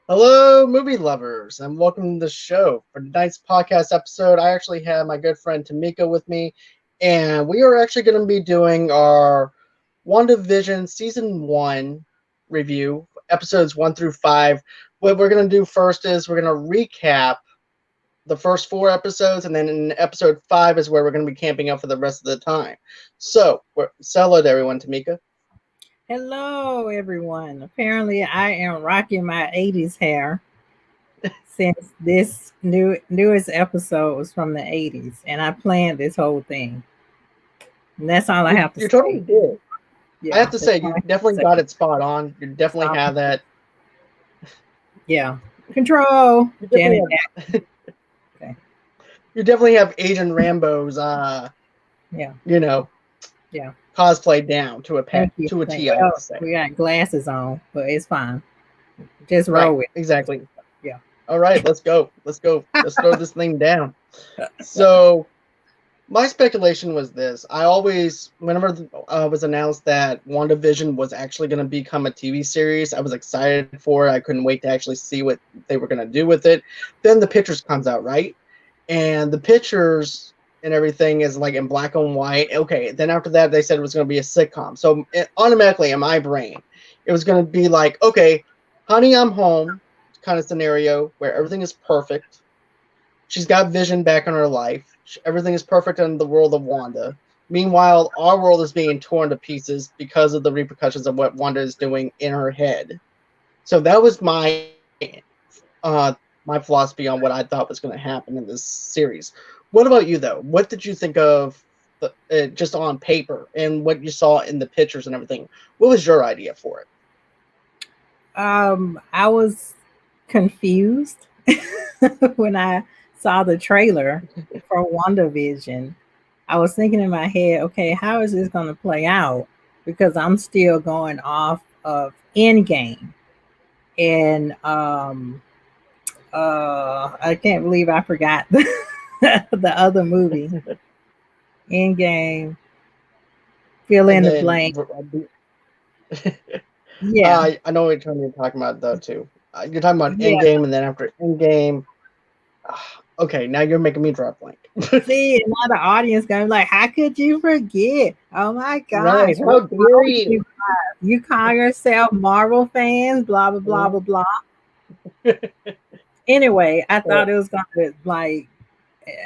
Hello, movie lovers, and welcome to the show. For tonight's podcast episode, I actually have my good friend Tomeka with me, and we are actually going to be doing our WandaVision Season 1 review, episodes 1 through 5. What we're going to do first is we're going to recap the first 4 episodes, and then in episode 5 is where we're going to be camping out for the rest of the time. So, say hello to everyone, Tomeka. Hello, everyone. Apparently, I am rocking my 80s hair since this newest episode was from the 80s, and I planned this whole thing. And that's all I have to You say. totally did. I Yeah, have to that's say, all you I have to definitely say. got it spot on. You definitely Stop. have that. Yeah. Control, You definitely Janet have Jackson. Okay. you definitely have Agent Rambo's Yeah. you know, Yeah. cosplay down to Thank you. a T, I have to say. We got glasses on, but it's fine. Just roll Right, with it. exactly. Yeah. All right, let's go. Let's go. Let's throw this thing down. So my speculation was this. I always, whenever it was announced that WandaVision was actually going to become a TV series, I was excited for it. I couldn't wait to actually see what they were going to do with it. Then the pictures comes out, right? And the pictures and everything is like in black and white. Okay, then after that, they said it was going to be a sitcom. So automatically in my brain, it was going to be like, okay, honey, I'm home kind of scenario where everything is perfect. She's got Vision back in her life. Everything is perfect in the world of Wanda. Meanwhile, our world is being torn to pieces because of the repercussions of what Wanda is doing in her head. So that was my philosophy on what I thought was going to happen in this series. What about you, though? What did you think of just on paper and what you saw in the pictures and everything? What was your idea for it? I was confused when I saw the trailer for WandaVision. I was thinking in my head, okay, how is this going to play out? Because I'm still going off of Endgame, and I can't believe I forgot the other movie, Endgame. Fill And in the then blank. Yeah, I know which one you're talking about, though, too. You're talking about yeah. Endgame, and then after Endgame, okay, now you're making me draw a blank. See, and now the audience gonna be like, "How could you forget? Oh my Right? gosh, How what's dare wrong with you? you? You call yourself Marvel fans? Blah blah blah blah blah." Anyway, I thought So, it was gonna like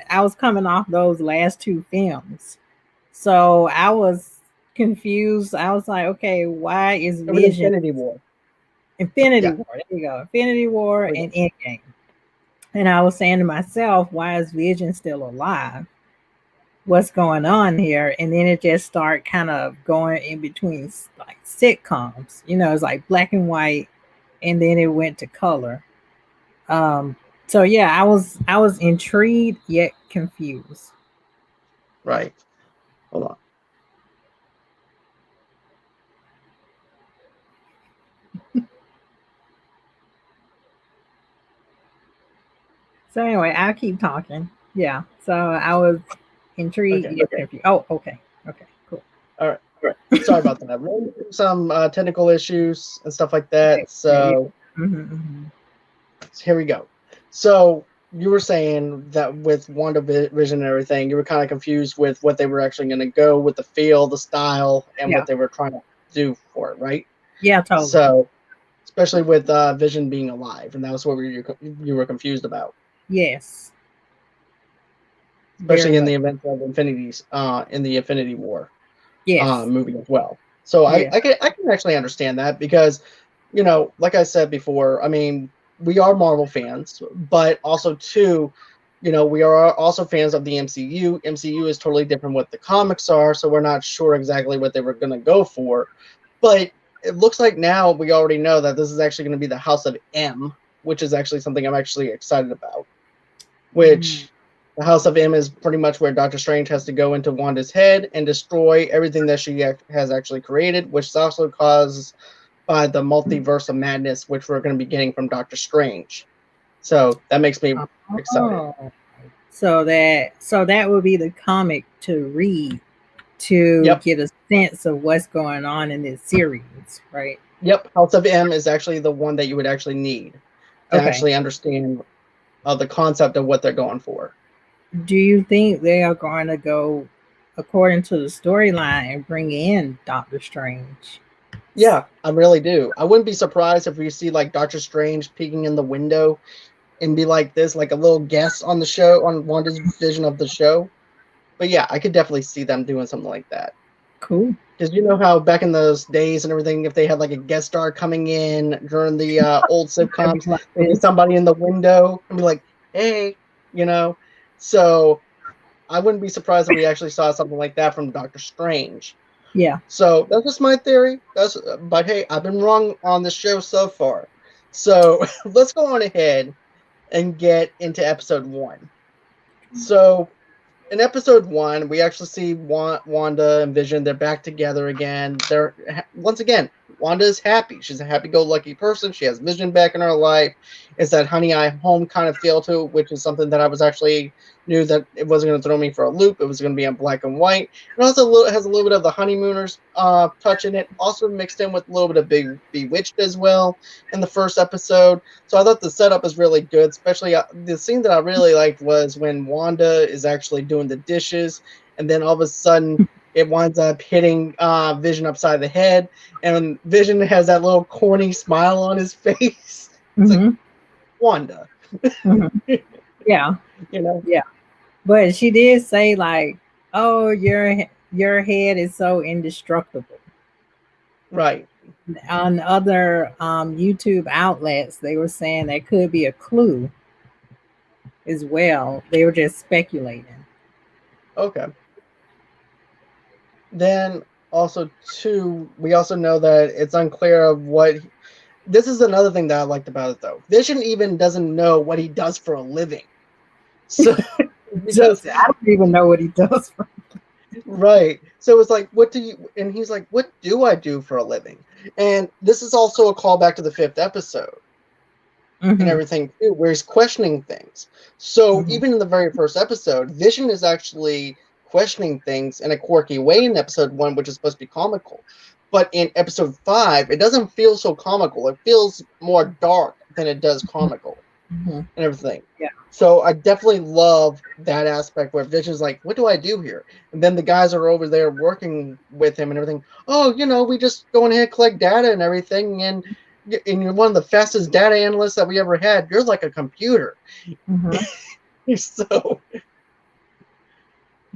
I was coming off those last two films, so I was confused. I was like, "Okay, why is it was Vision Infinity War. Infinity Yeah. War? There you go, Infinity War There we and go. Endgame." And I was saying to myself, "Why is Vision still alive? What's going on here?" And then it just start kind of going in between like sitcoms. It's like black and white, and then it went to color. Um, so yeah, I was intrigued yet confused. Right. Hold on. So anyway, I'll keep talking. Yeah. So I was intrigued Okay. yet confused. Oh, okay. Okay, cool. All right. Sorry about that. Some technical issues and stuff like Okay. that. Okay. So Yeah. Mm-hmm. here we go. So you were saying that with WandaVision and everything, you were kind of confused with what they were actually going to go with the feel, the style, and Yeah. what they were trying to do for it, right? Yeah, totally. So, especially with Vision being alive, and that was what you were confused about, Yes. Very especially in much. the event of in the Infinity War Yes. movie as well. So Yeah. I can actually understand that because like I said before, I mean, we are Marvel fans, but also too, we are also fans of the MCU. MCU is totally different what the comics are, so we're not sure exactly what they were going to go for. But it looks like now we already know that this is actually going to be the House of M, which is actually something I'm actually excited about. Mm. Which the House of M is pretty much where Doctor Strange has to go into Wanda's head and destroy everything that she has actually created, which is also caused by the multiverse of madness, which we're going to be getting from Doctor Strange. So that makes me excited. Oh. So that would be the comic to read to Yep. get a sense of what's going on in this series, right? Yep. House of M is actually the one that you would actually need. to Okay. actually understand the concept of what they're going for. Do you think they are going to go according to the storyline and bring in Doctor Strange? Yeah, I really do. I wouldn't be surprised if we see like Doctor Strange peeking in the window and be like this, like a little guest on the show, on Wanda's vision of the show. But yeah, I could definitely see them doing something like that. Cool. Because you know how back in those days and everything, if they had like a guest star coming in during the old sitcoms, Like there'd be this. somebody in the window and be like, "Hey," you know. So I wouldn't be surprised if we actually saw something like that from Doctor Strange. Yeah. So that's just my theory. But hey, I've been wrong on the show so far. So let's go on ahead and get into episode 1. So in episode 1, we actually see Wanda and Vision. They're back together again. Once again, Wanda is happy. She's a happy-go-lucky person. She has Vision back in her life. It's that honey I home kind of feel to it, which is something that I was actually knew that it wasn't going to throw me for a loop. It was going to be in black and white. And also has a little bit of the honeymooners touch in it. Also mixed in with a little bit of Bewitched as well in the first episode. So I thought the setup is really good, especially the scene that I really liked was when Wanda is actually doing the dishes, and then all of a sudden it winds up hitting Vision upside the head, and Vision has that little corny smile on his face. It's like, Wanda. Yeah. You know? Yeah. But she did say like, "Oh, your head is so indestructible." Right. On other YouTube outlets, they were saying that could be a clue as well. They were just speculating. Okay. Then also too, we also know that it's unclear of what. This is another thing that I liked about it though. Vision even doesn't know what he does for a living. So Just, I don't even know what he does. Right. So it's like, what do you, and he's like, what do I do for a living? And this is also a callback to the 5th episode and everything too, where he's questioning things. So even in the very first episode, Vision is actually questioning things in a quirky way in episode 1, which is supposed to be comical. But in episode 5, it doesn't feel so comical. It feels more dark than it does comical and everything. Yeah. So I definitely love that aspect where Vision's like, what do I do here? And then the guys are over there working with him and everything. Oh, we just go ahead, collect data and everything. And you're one of the fastest data analysts that we ever had. You're like a computer. So,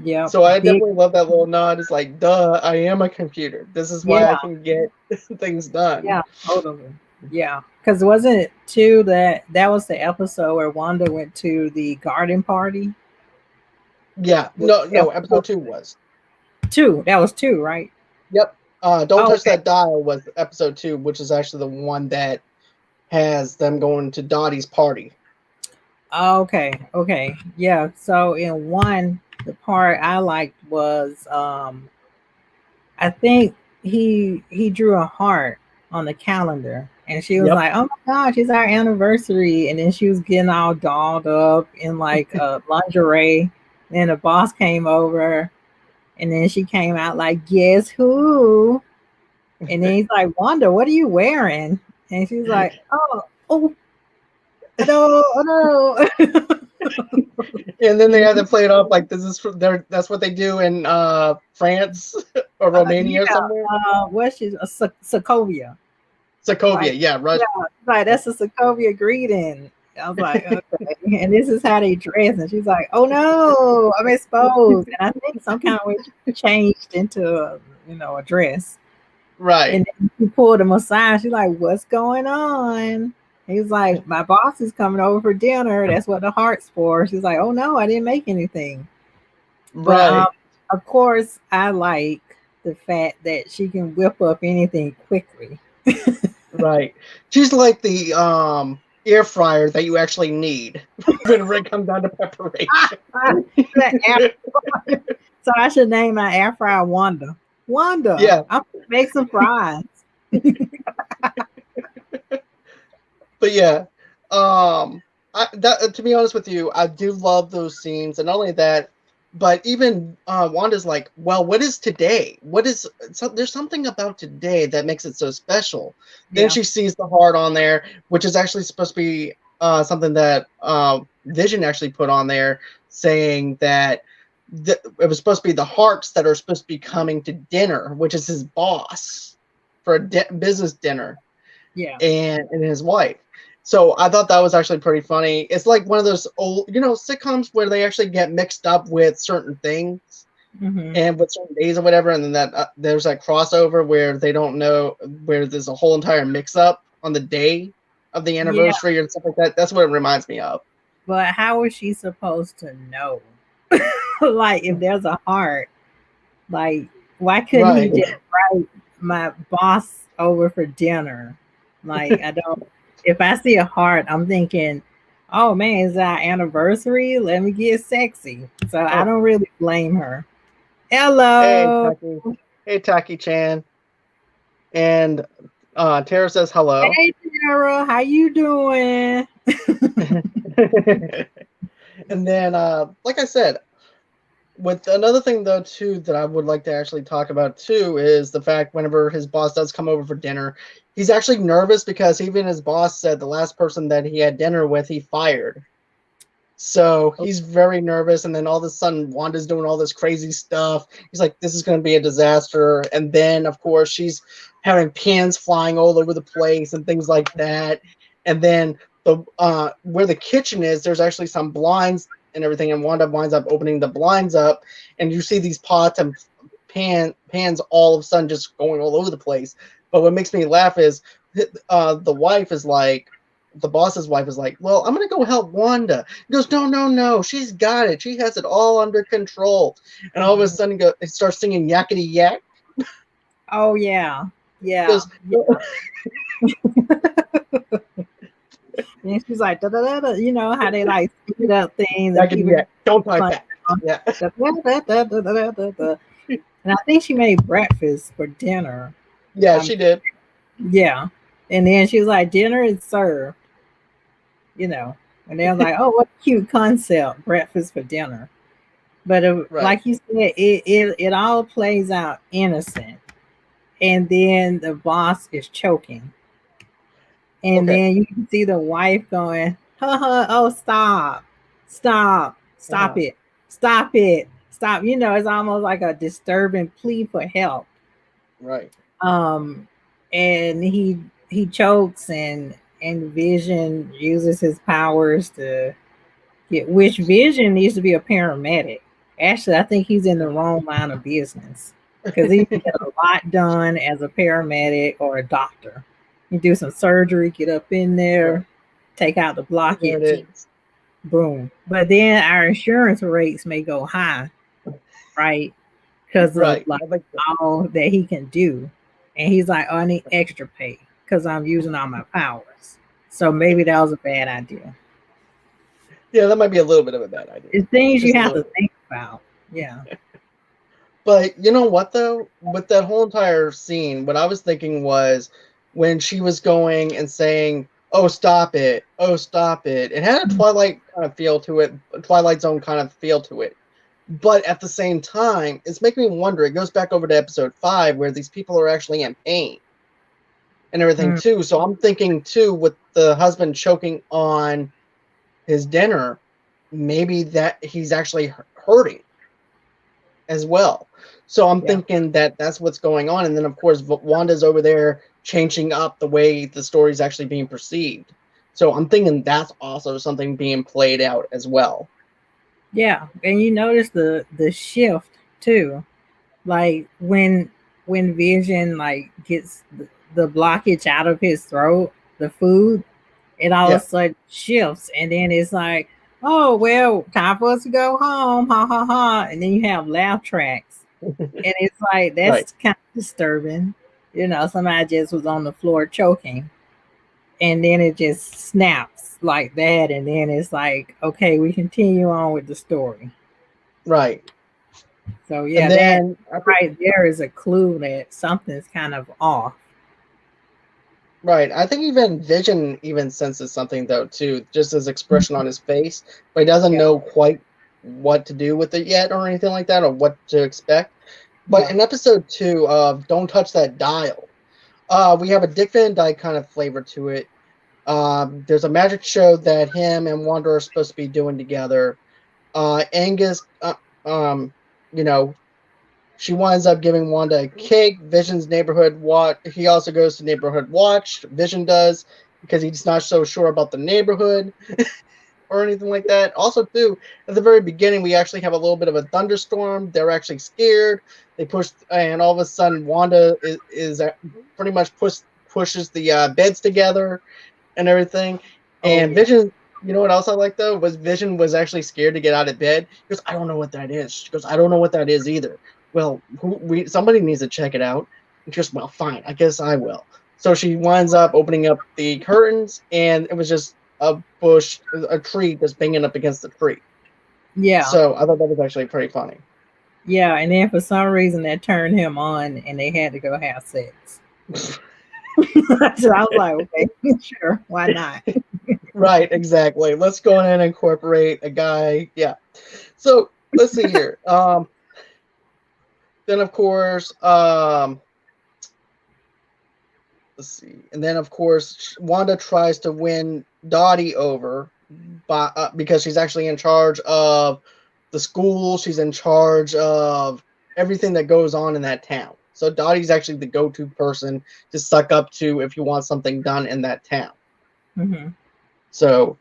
yeah. So I definitely love that little nod. It's like, duh, I am a computer. This is why I can get things done. Yeah, totally. Yeah, because wasn't it too that was the episode where Wanda went to the garden party? Yeah, no, episode 2 was 2. That was 2, right? Yep. Don't touch that dial was episode 2, which is actually the one that has them going to Dottie's party. Okay, yeah. So in 1, the part I liked was I think he drew a heart on the calendar. And she was like, "Oh my gosh, it's our anniversary!" And then she was getting all dolled up in like lingerie. And the boss came over, and then she came out like, "Guess who?" And then he's like, "Wanda, what are you wearing?" And she's like, "Oh, no." And then they had to play it off like this is that's what they do in France or Romania somewhere. What's she? Sokovia. Sokovia, yeah, Russia. Yeah, like that's a Sokovia greeting. I was like, okay. And this is how they dress. And she's like, oh no, I'm exposed. And I think some kind of way changed into a dress. Right. And then she pulled him aside. She's like, what's going on? He's like, my boss is coming over for dinner. That's what the heart's for. She's like, oh no, I didn't make anything. Right. But of course, I like the fact that she can whip up anything quickly. Right. She's like the air fryer that you actually need whenever it comes down to preparation. So I should name my air fryer Wanda. Wanda. Yeah. I'm gonna make some fries. But yeah, to be honest with you, I do love those scenes, and not only that, but even Wanda's like, well, what is today? There's something about today that makes it so special. Then she sees the heart on there, which is actually supposed to be something that Vision actually put on there, saying that it was supposed to be the Harks that are supposed to be coming to dinner, which is his boss for a business dinner, Yeah. and his wife. So I thought that was actually pretty funny. It's like one of those old, sitcoms where they actually get mixed up with certain things Mm-hmm. and with certain days or whatever, and then that there's that crossover where they don't know, where there's a whole entire mix-up on the day of the Yeah. anniversary and stuff like that. That's what it reminds me of. But how is she supposed to know? Like, if there's a heart, like, why couldn't he Right. just write my boss over for dinner? Like, I don't. If I see a heart, I'm thinking, oh man, it's our anniversary. Let me get sexy. So I Oh, don't really blame her. hey, Hello. Taki. Hey, Taki-chan. And Tara says hello. Hey Tara, how you doing? And then, like I said, with another thing though too that I would like to actually talk about too is the fact whenever his boss does come over for dinner, he's actually nervous because even his boss said the last person that he had dinner with he fired. So he's very nervous, and then all of a sudden Wanda's doing all this crazy stuff. He's like, "This is going to be a disaster." And then, of course, she's having pins flying all over the place and things like that. And then the where the kitchen is, there's actually some blinds and everything, and Wanda winds up opening the blinds up, and you see these pots and pans all of a sudden just going all over the place. But what makes me laugh is the wife is like, the boss's wife is like, "Well, I'm gonna go help Wanda." He goes, "No, no, no, she's got it. She has it all under control." And all of a sudden, he starts singing "Yakety Yak." Oh yeah, He yeah. goes, And she's like, da, da, da, da, you know how they like speed up things and "Yakety keep it Yak." Don't talk fun. back. Yeah, Da, da, da, da, da, da, da, da. And I think she made breakfast for dinner. yeah, Um, she did. yeah. And then she was like, dinner is served, you know. And they was like, oh, what a cute concept, breakfast for dinner. But Right. like you said, it all plays out innocent. And then the boss is choking. And Okay. then you can see the wife going, oh, stop Uh, it, stop it, stop. You know, it's almost like a disturbing plea for help. right. Um, and he chokes and Vision uses his powers to get, which Vision needs to be a paramedic. Actually, I think he's in the wrong line of business because he can get a lot done as a paramedic or a doctor. You do some surgery, get up in Right. there, take out the There blockage, it is. boom. But then our insurance rates may go high, right? Because of Right. like I think so. all that he can do. And he's like, oh, I need extra pay because I'm using all my powers. So maybe that was a bad idea. Yeah, that might be a little bit of a bad idea. It's things you Just a have little to bit. think about. Yeah. But you know what though? With that whole entire scene, what I was thinking was when she was going and saying, "Oh, stop it! Oh, stop it!" It had a Twilight kind of feel to it, a Twilight Zone kind of feel to it. But at the same time, it's making me wonder. It goes back over to episode 5, where these people are actually in pain and everything Mm, too. So I'm thinking too, with the husband choking on his dinner, maybe that he's actually hurting as well. So I'm yeah. thinking that that's what's going on. And then, of course, Wanda's over there changing up the way the story's actually being perceived. So I'm thinking that's also something being played out as well. Yeah. And you notice the shift too. Like when Vision like gets the blockage out of his throat, the food, it all of Yeah, a sudden shifts and then it's like, oh well, time for us to go home, ha ha ha. And then you have laugh tracks. And it's like right, that's kind of disturbing. You know, somebody just was on the floor choking and then it just snaps like that and then it's like, okay, we continue on with the story. right. So And yeah, that then, right there is a clue that something's kind of off. right, I think even Vision even senses something though too, just his expression on his face, but he doesn't Yeah, know quite what to do with it yet or anything like that or what to expect. But yeah, in episode 2 of Don't Touch That Dial, we have a Dick Van Dyke kind of flavor to it. There's a magic show that him and Wanda are supposed to be doing together. Angus, you know, she winds up giving Wanda a cake. Vision's neighborhood watch. He also goes to neighborhood watch. Vision does because he's not so sure about the neighborhood or anything like that. Also, too, at the very beginning, we actually have a little bit of a thunderstorm. They're actually scared. They push, and all of a sudden, Wanda is pretty much pushes the beds together and everything. And Vision, you know what else I like though was Vision was actually scared to get out of bed. He goes, I don't know what that is. She goes, I don't know what that is either. Well, somebody needs to check it out. And she goes, well, fine, I guess I will. So she winds up opening up the curtains, and it was just a bush, a tree just banging up against the tree. Yeah. So I thought that was actually pretty funny. Yeah, and then for some reason that turned him on, and they had to go have sex. So I was like, okay, sure, why not? Right, exactly. Let's go in and incorporate a guy. Yeah. So let's see here. Then of course, let's see. And then of course, Wanda tries to win Dottie over because she's actually in charge of the school. She's in charge of everything that goes on in that town. So Dottie's actually the go-to person to suck up to if you want something done in that town. Mm-hmm. So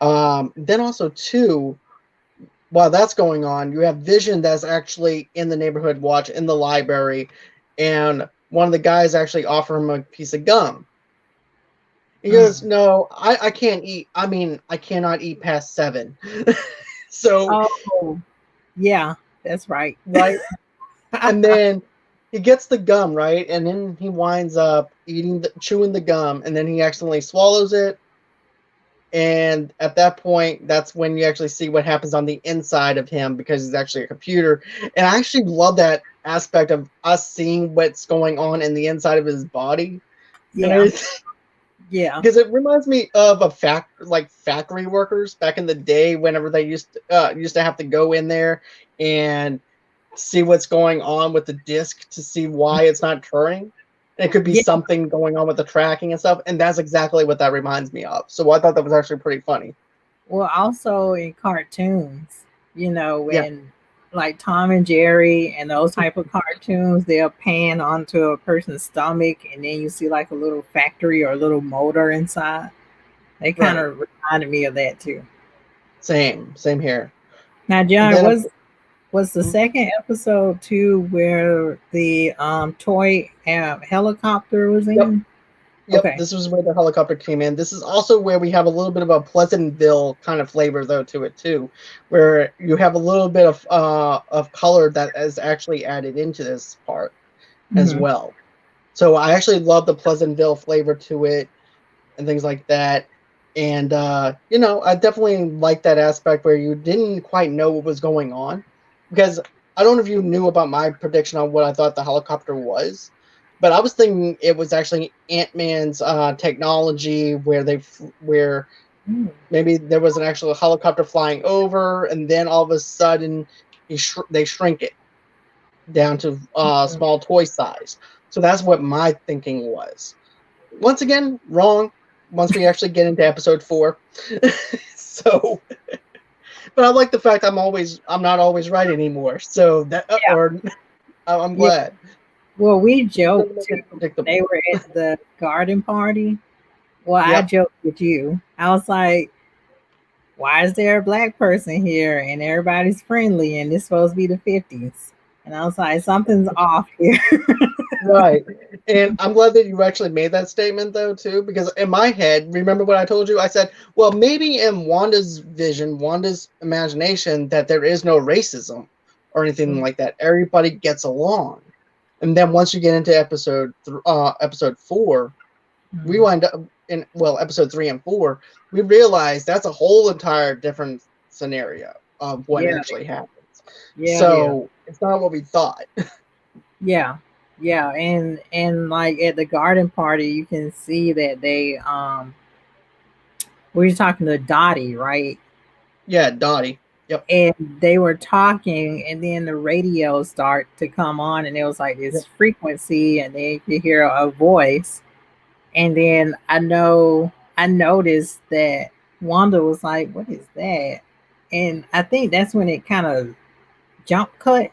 then also too, while that's going on, you have Vision that's actually in the neighborhood watch in the library, and one of the guys actually offer him a piece of gum. He goes, no, I can't eat. I mean, I cannot eat past 7. So, yeah, that's right. Right. And then he gets the gum, right? And then he winds up chewing the gum, and then he accidentally swallows it. And at that point, that's when you actually see what happens on the inside of him because he's actually a computer. And I actually love that aspect of us seeing what's going on in the inside of his body. Yeah. Yeah. Because it reminds me of factory workers back in the day whenever they used to have to go in there and see what's going on with the disc to see why it's not turning. It could be something going on with the tracking and stuff, and that's exactly what that reminds me of. So I thought that was actually pretty funny. Well, also in cartoons, when like Tom and Jerry and those type of cartoons, they'll pan onto a person's stomach, and then you see like a little factory or a little motor inside. They kind of reminded me of that too. Same here. Now, John, was the second episode too where the toy helicopter was in? Yep. Okay. This was where the helicopter came in. This is also where we have a little bit of a Pleasantville kind of flavor though to it too, where you have a little bit of color that is actually added into this part as well. So I actually love the Pleasantville flavor to it and things like that. And I definitely like that aspect where you didn't quite know what was going on. Because I don't know if you knew about my prediction on what I thought the helicopter was, but I was thinking it was actually Ant-Man's technology where maybe there was an actual helicopter flying over, and then all of a sudden they shrink it down to small toy size. So that's what my thinking was. Once again, wrong. Once we actually get into episode 4, so. But I like the fact I'm not always right anymore. So that, I'm glad. Yeah. Well, we joked they were at the garden party. Well, I joked with you. I was like, "Why is there a black person here and everybody's friendly and it's supposed to be the 50s?" And I was like, "Something's off here." Right. And I'm glad that you actually made that statement though too, because in my head, remember what I told you? I said, well, maybe in Wanda's vision, Wanda's imagination, that there is no racism or anything like that. Everybody gets along. And then once you get into episode 4, we wind up in episode 3 and 4, we realize that's a whole entire different scenario of what actually happens. It's not what we thought. Yeah, and like at the garden party, you can see that they we're talking to Dottie, right? Yeah, Dottie. Yep. And they were talking, and then the radio start to come on, and it was like this frequency, and then you hear a voice. And then I know I noticed that Wanda was like, "What is that?" And I think that's when it kind of jump cut.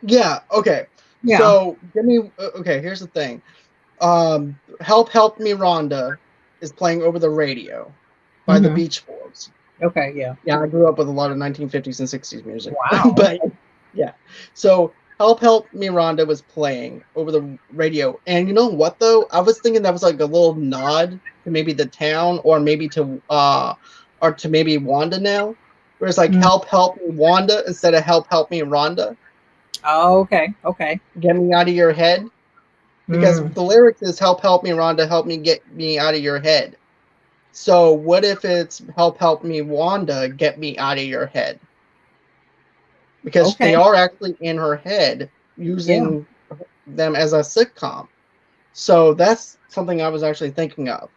Yeah. Okay. Yeah. So give me. Okay. Here's the thing. Help Me Rhonda is playing over the radio by the Mm-hmm. Beach Boys. Okay. Yeah. Yeah, I grew up with a lot of 1950s and 60s music, Wow. but yeah. So Help Me Rhonda was playing over the radio, and you know what though? I was thinking that was like a little nod to maybe the town, or to maybe Wanda now, where it's like Mm. Help Me Wanda instead of Help Me Rhonda. Oh, okay. Okay. Get me out of your head, because Mm. the lyrics is Help Me Rhonda, help me get me out of your head. So what if it's Help Me Wanda, get me out of your head? Because Okay. they are actually in her head Yeah. using them as a sitcom. So that's something I was actually thinking of.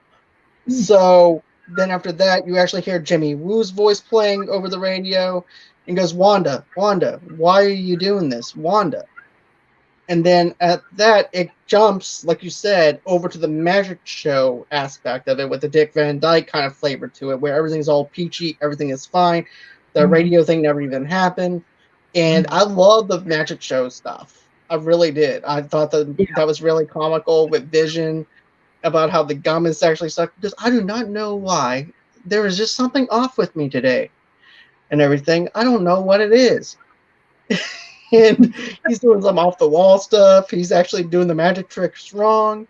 Mm. So then after that, you actually hear Jimmy Woo's voice playing over the radio and goes, Wanda, Wanda, why are you doing this? Wanda. And then at that, it jumps, like you said, over to the magic show aspect of it with the Dick Van Dyke kind of flavor to it, where everything's all peachy, everything is fine. The Mm-hmm. radio thing never even happened. And Mm-hmm. I love the magic show stuff. I really did. I thought that Yeah. that was really comical with Vision about how the gum is actually stuck. Because I do not know why. There is just something off with me today and everything. I don't know what it is. And he's doing some off the wall stuff. He's actually doing the magic tricks wrong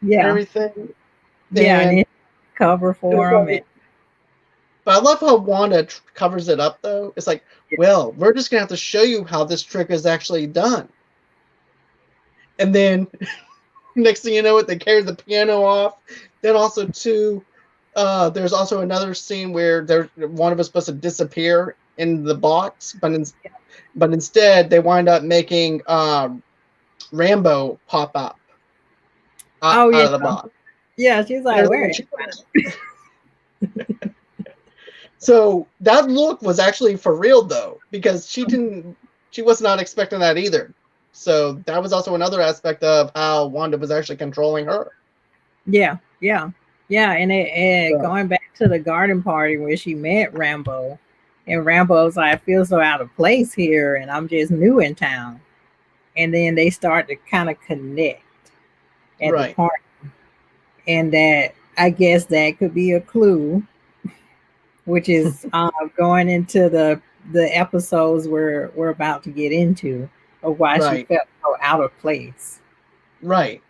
and Yeah. everything. Yeah. And And then cover it was for them. like, but I love how Wanda covers it up though. It's like, well, we're just gonna have to show you how this trick is actually done. And then next thing you know, they carry the piano off. Then also too, there's also another scene where one of us supposed to disappear in the box, but instead they wind up making Rambo pop up Oh out yeah. of the box. Yeah. She's And I like, was "Where like, is so that look was actually for real though, because she was not expecting that either. So that was also another aspect of how Wanda was actually controlling her. Yeah, yeah, yeah. And So, going back to the garden party where she met Rambo, and Rambo was like, I feel so out of place here, and I'm just new in town. And then they start to kind of connect at the right, party, and that I guess that could be a clue, which is going into the episodes we're about to get into, of why she right, felt so out of place. right.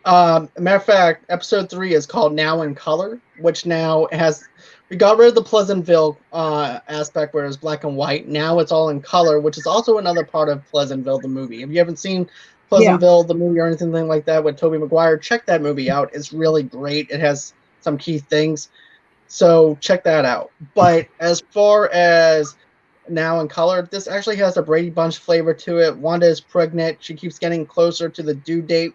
Matter of fact, episode 3 is called Now in Color, which now has we got rid of the Pleasantville aspect where it's black and white. Now it's all in color, which is also another part of Pleasantville the movie. If you haven't seen Yeah, Pleasantville the movie or anything like that with Tobey Maguire, check that movie out. It's really great. It has some key things, so check that out. But as far as Now in Color, this actually has a Brady Bunch flavor to it. Wanda is pregnant. She keeps getting closer to the due date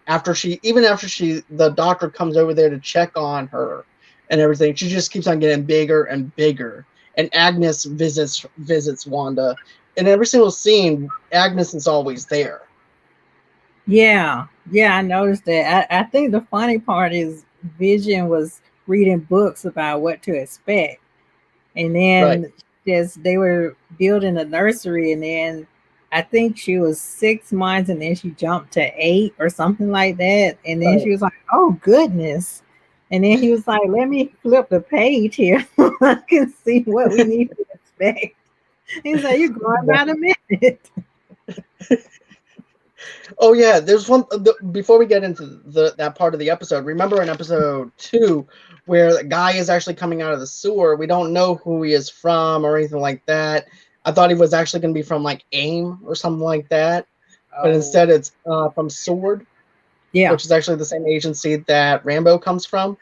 after the doctor comes over there to check on her and everything. She just keeps on getting bigger and bigger. And Agnes visits Wanda. In every single scene, Agnes is always there. yeah, yeah. I noticed that. I think the funny part is Vision was reading books about what to expect, and Right. then just they were building a nursery, and then I think she was 6 months, and then she jumped to 8 or something like that, and then Right. she was like, "Oh goodness." And then he was like, "Let me flip the page here so I can see what we need to expect." He's like, "You're going by the minute." Oh yeah, there's one before we get into that part of the episode. Remember in episode 2 where the guy is actually coming out of the sewer. We don't know who he is from or anything like that. I thought he was actually going to be from like AIM or something like that, but Oh, instead it's from Sword, yeah. which is actually the same agency that Rambo comes from.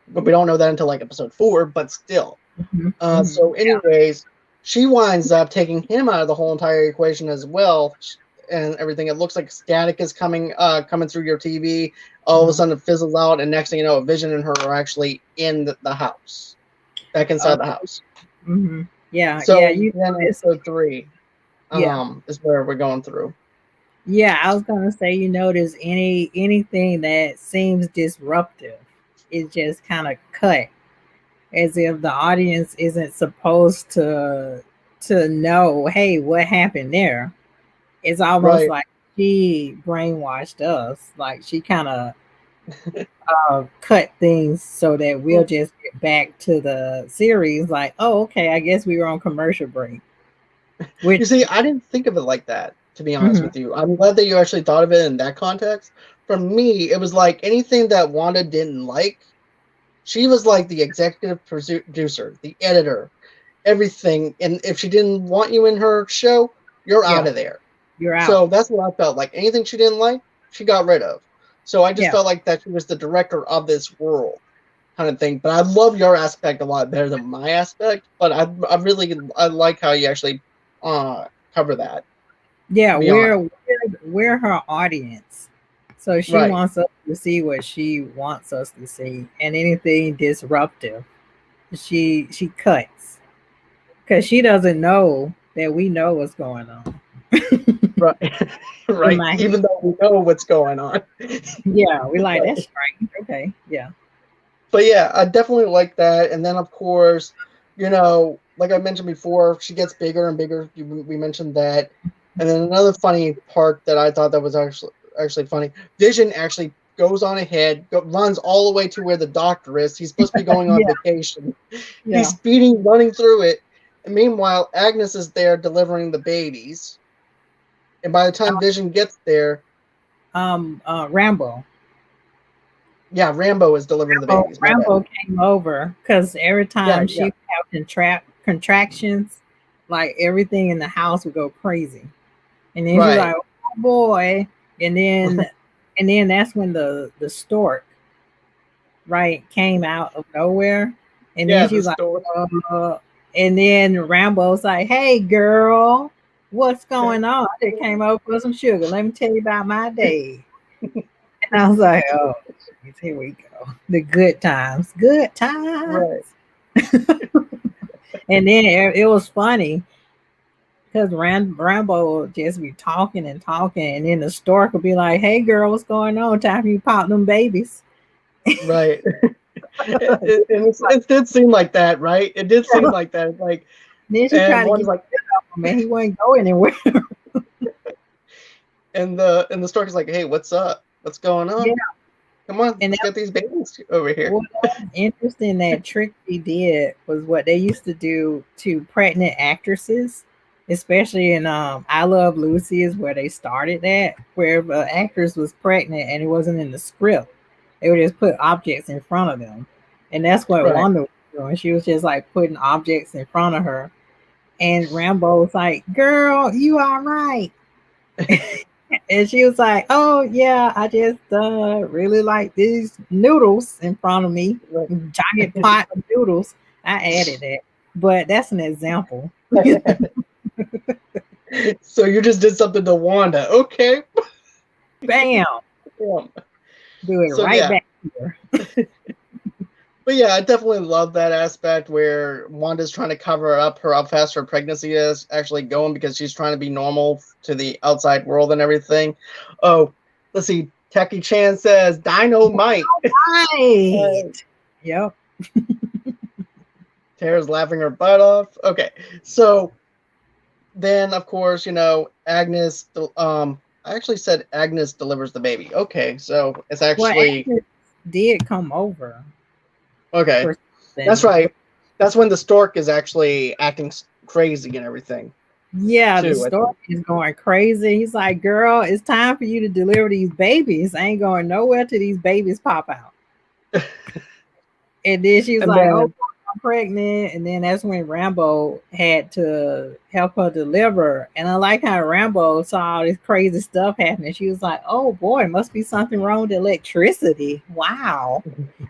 But we don't know that until like episode 4. But still, Hmm. Hmm. so anyways, she winds up taking him out of the whole entire equation as well, and everything. It looks like static is coming through your TV. All of a Hmm. sudden, it fizzles out, and next thing you know, Vision and her are actually in the house, back inside the Okay. house. Hmm. Yeah, yeah. So then, episode 3 Yeah, is where we're going through. yeah. I was gonna say, you notice anything that seems disruptive. is just kind of cut as if the audience isn't supposed to know, hey, what happened there. It's almost Right. like she brainwashed us. Like she kind of cut things so that we'll just get back to the series. Like, oh, okay, I guess we were on commercial break. You Which, see, I didn't think of it like that, to be honest mhm, with you. I'm glad that you actually thought of it in that context. For me, it was like anything that Wanda didn't like, she was like the executive producer, the editor, everything. And if she didn't want you in her show, you're out yeah, of there. you're out. So that's what I felt like. Anything she didn't like, she got rid of. So I just Yeah, felt like that she was the director of this world kind of thing. But I love your aspect a lot better than my aspect. But I like how you actually uh cover that, yeah, to be honest. we're her audience. So she Right. wants us to see what she wants us to see, and anything disruptive, she cuts because she doesn't know that we know what's going on. Right. In Right. my head, Even though we know what's going on. yeah, we like that's Right. strange. Okay, yeah, But yeah, I definitely like that. And then of course, like I mentioned before, she gets bigger and bigger. We mentioned that. And then another funny part that I thought that was actually funny. Vision actually goes on ahead, runs all the way to where the doctor is. He's supposed to be going on yeah, vacation. He's yeah. speeding, running through it. And meanwhile, Agnes is there delivering the babies. And by the time Vision gets there, Rambo. yeah, Rambo is delivering the babies. My bad. Rambo came over because every Yeah, time she yeah, would have contractions, like everything in the house would go crazy. And then she's right. like, "Oh boy!" And then that's when the stork right came out of nowhere. And then Yeah, the she's like, store. uh, and then Rambo's like, "Hey girl, what's going on? I just came over for some sugar. Let me tell you about my day." And I was like, "Oh, geez, here we go. The good times, good times." Right. And then it was funny because Rambo would just be talking and talking, and then the stork would be like, "Hey, girl, what's going on? Time for you pop them babies." Right. It did seem like that, right? It did seem like that. Like, Then she and tried to one get is like, him, and he wouldn't go anywhere. and the stork is like, hey, what's up? What's going Yeah, on? Come on, and let's that get these babies over here. what was interesting that trick they did was what they used to do to pregnant actresses, especially in I Love Lucy is where they started that, where if an actress was pregnant and it wasn't in the script, they would just put objects in front of them, and that's what Right. Wanda was doing. She was just like putting objects in front of her, and Rambo was like, "Girl, you all right?" And she was like, "Oh yeah, I just really like these noodles in front of me, Right. giant pot of noodles." I added that, but that's an example. So you just did something to Wanda. Okay. Bam, Yeah. do it So right yeah. back here. But yeah, I definitely love that aspect where Wanda's trying to cover up how fast her pregnancy is actually going because she's trying to be normal to the outside world and everything. Oh, let's see. Techie Chan says dynamite. Right. Yep. Tara's laughing her butt off. Okay, so then of course Agnes. I actually said Agnes delivers the baby. Okay, so it's Well, actually Agnes did come over okay. for That's something. right. That's when the stork is actually acting crazy and everything Yeah, the too. I story think. is going crazy. He's like, "Girl, it's time for you to deliver these babies. I ain't going nowhere till these babies pop out." And then she's And like, "Oh, then I'm pregnant." And then that's when Rambo had to help her deliver. And I like how Rambo saw all this crazy stuff happening. She was like, "Oh boy, must be something wrong with electricity. Wow.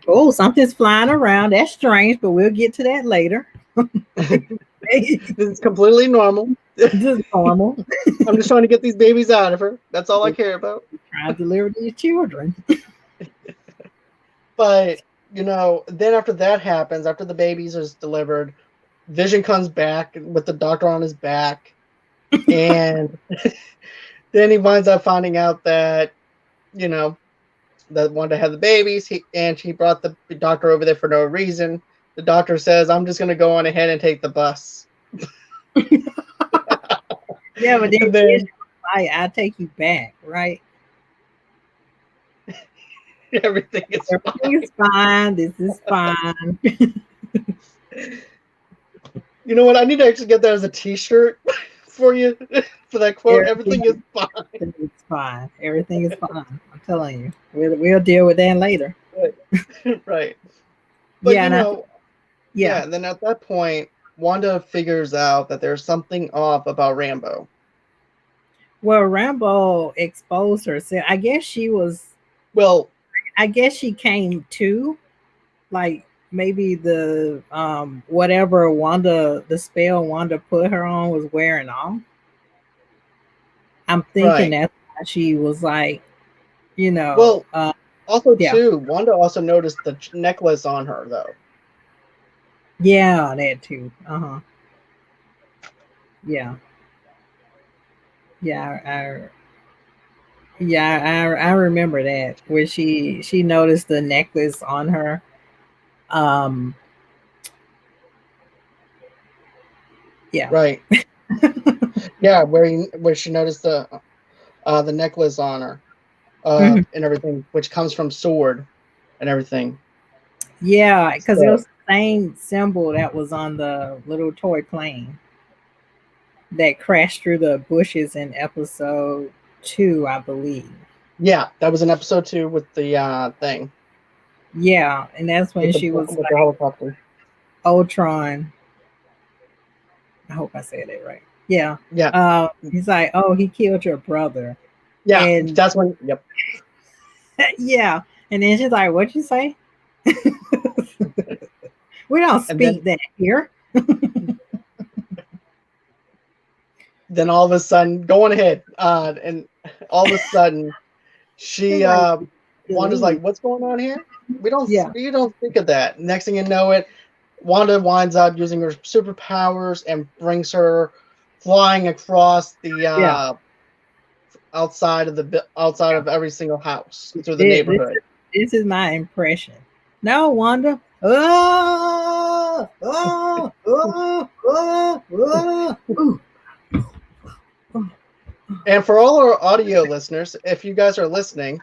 Oh, something's flying around. That's strange, but we'll get to that later." this is completely normal. Just normal. I'm just trying to get these babies out of her. That's all I care about. Trying to deliver these children. But then after that happens, after the babies is delivered, Vision comes back with the doctor on his back, and then he winds up finding out that you know that Wanda had the babies, and she brought the doctor over there for no reason. The doctor says, "I'm just going to go on ahead and take the bus." Yeah, but And then then I'll take you back, right? everything is Everything fine. is fine. This is fine. You know what? I need to actually get that as a T-shirt for you for that quote. Everything is fine. Everything is fine. Everything is fine. I'm telling you. We'll deal with that later. Right. But Yeah, and yeah. yeah. And then at that point, Wanda figures out that there's something off about Rambo. Well, Rambo exposed herself. Well, I guess she came to, like, maybe the whatever the spell Wanda put her on was wearing off. I'm thinking right. that's why she was like, you know, Well, also yeah. too, Wanda also noticed the necklace on her though. Yeah, that too. Uh-huh. Yeah. Yeah, I remember that where she noticed the necklace on her. Um yeah. Right. Yeah, where she noticed the necklace on her, Mhm. and everything, which comes from Sword and everything. Yeah, because it So was the same symbol that was on the little toy plane that crashed through the bushes in episode 2, I believe. yeah, that was in episode 2 with the thing Yeah, and that's when she was with the like, helicopter. Ultron. I hope I said it right. Yeah. Yeah, He's like, oh, he killed your brother. yeah, And that's when. Yep. yeah. And then she's like, what'd you say? We don't And then speak that here. all of a sudden, go on ahead, and all of a sudden, She's she like, Wanda's leave. like, "What's going on here? Yeah. We don't think of that." Next thing you know, Wanda winds up using her superpowers and brings her flying across the Yeah. outside of every single house through the This, neighborhood. this is my impression. No, Wanda. Oh, oh, oh, oh, oh, oh. And for all our audio listeners, if you guys are listening,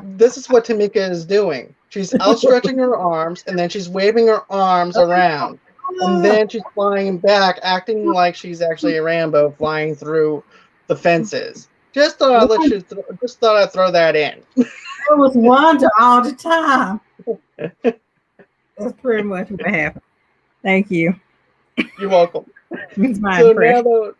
this is what Tomeka is doing. She's outstretching her arms, and then she's waving her arms around, and then she's flying back, acting like she's actually a Rambo flying through the fences. Just thought I'd throw that in. It was Wanda all the time. That's pretty much what happened. Thank you. You're welcome. It's my So impression.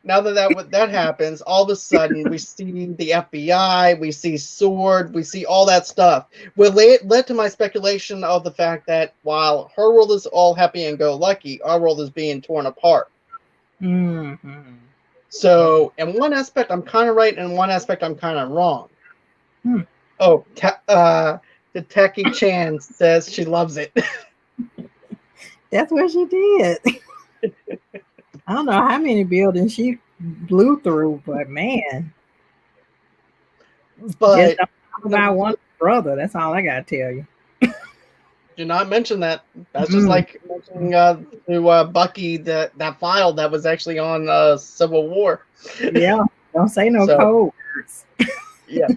now that happens, all of a sudden we see the FBI, we see Sword, we see all that stuff. What led to my speculation of the fact that while her world is all happy and go lucky, our world is being torn apart. Mm-hmm. So in one aspect, I'm kind of right, and in one aspect, I'm kind of wrong. Hmm. Oh, the Techie Chan says she loves it. That's what she did. I don't know how many buildings she blew through, but man, just But don't talk about one brother. That's all I gotta tell you. do not mention that. That's just like mentioning to Bucky that file that was actually on Civil War. Yeah, don't say no So, code words. yeah.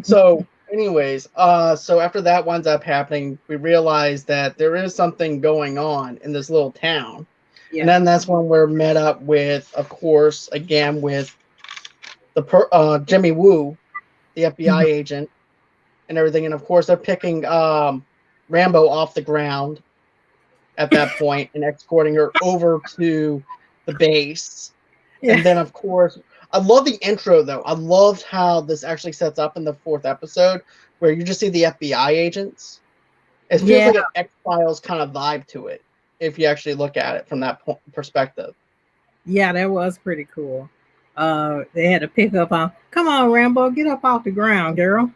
So, anyways, so after that winds up happening, we realize that there is something going on in this little town. Yeah. And then that's when we're met up with, of course, again with the Jimmy Woo, the FBI agent, and everything. And of course, they're picking Rambo off the ground at that point and escorting her over to the base. Yeah. And then, of course, I love the intro, though. I loved how this actually sets up in the 4th episode, where you just see the FBI agents. It feels like an X-Files kind of vibe to it, if you actually look at it from that perspective. Yeah, that was pretty cool. They had to pick up on, come on, Rambo, get up off the ground, girl.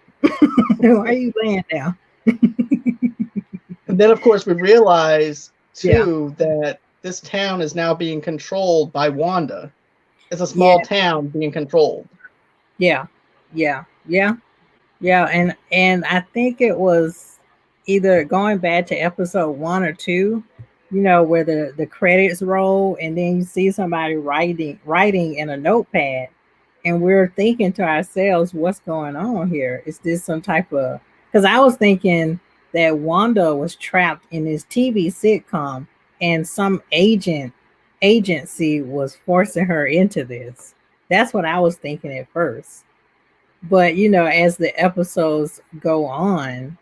Why are you laying down? And then, of course, we realize, too, that this town is now being controlled by Wanda. It's a small town being controlled. Yeah. Yeah, and I think it was either going back to episode 1 or 2, where the credits roll and then you see somebody writing in a notepad, and we're thinking to ourselves, what's going on here? Is this some type of, because I was thinking that Wanda was trapped in this TV sitcom and some agency was forcing her into this. That's what I was thinking at first. But as the episodes go on,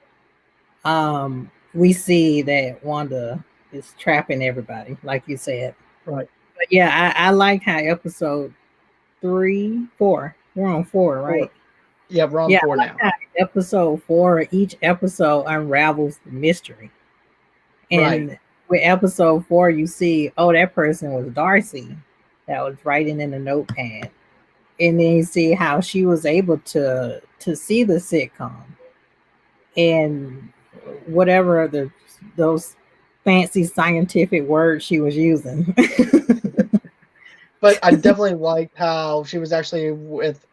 we see that Wanda is trapping everybody, like you said. Right. But yeah, I like how episode 3, 4, we're on 4, right? 4. Yeah, we're on Yeah, 4 I like now. how episode 4, each episode unravels the mystery. Right. And with episode 4, you see, oh, that person was Darcy that was writing in the notepad. And then you see how she was able to see the sitcom and whatever those fancy scientific words she was using. But I definitely liked how she was actually with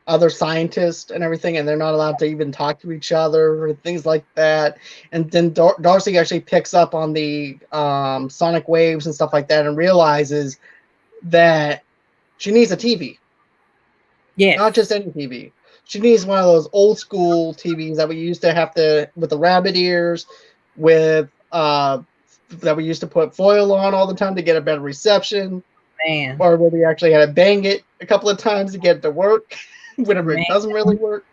other scientists and everything, and they're not allowed to even talk to each other or things like that. And then Darcy actually picks up on the sonic waves and stuff like that, and realizes that she needs a TV, Yes. not just any TV. She needs one of those old school TVs that we used to have to with the rabbit ears, with that we used to put foil on all the time to get a better reception, Man. or where we actually had to bang it a couple of times to get it to work whenever Man, it doesn't really work.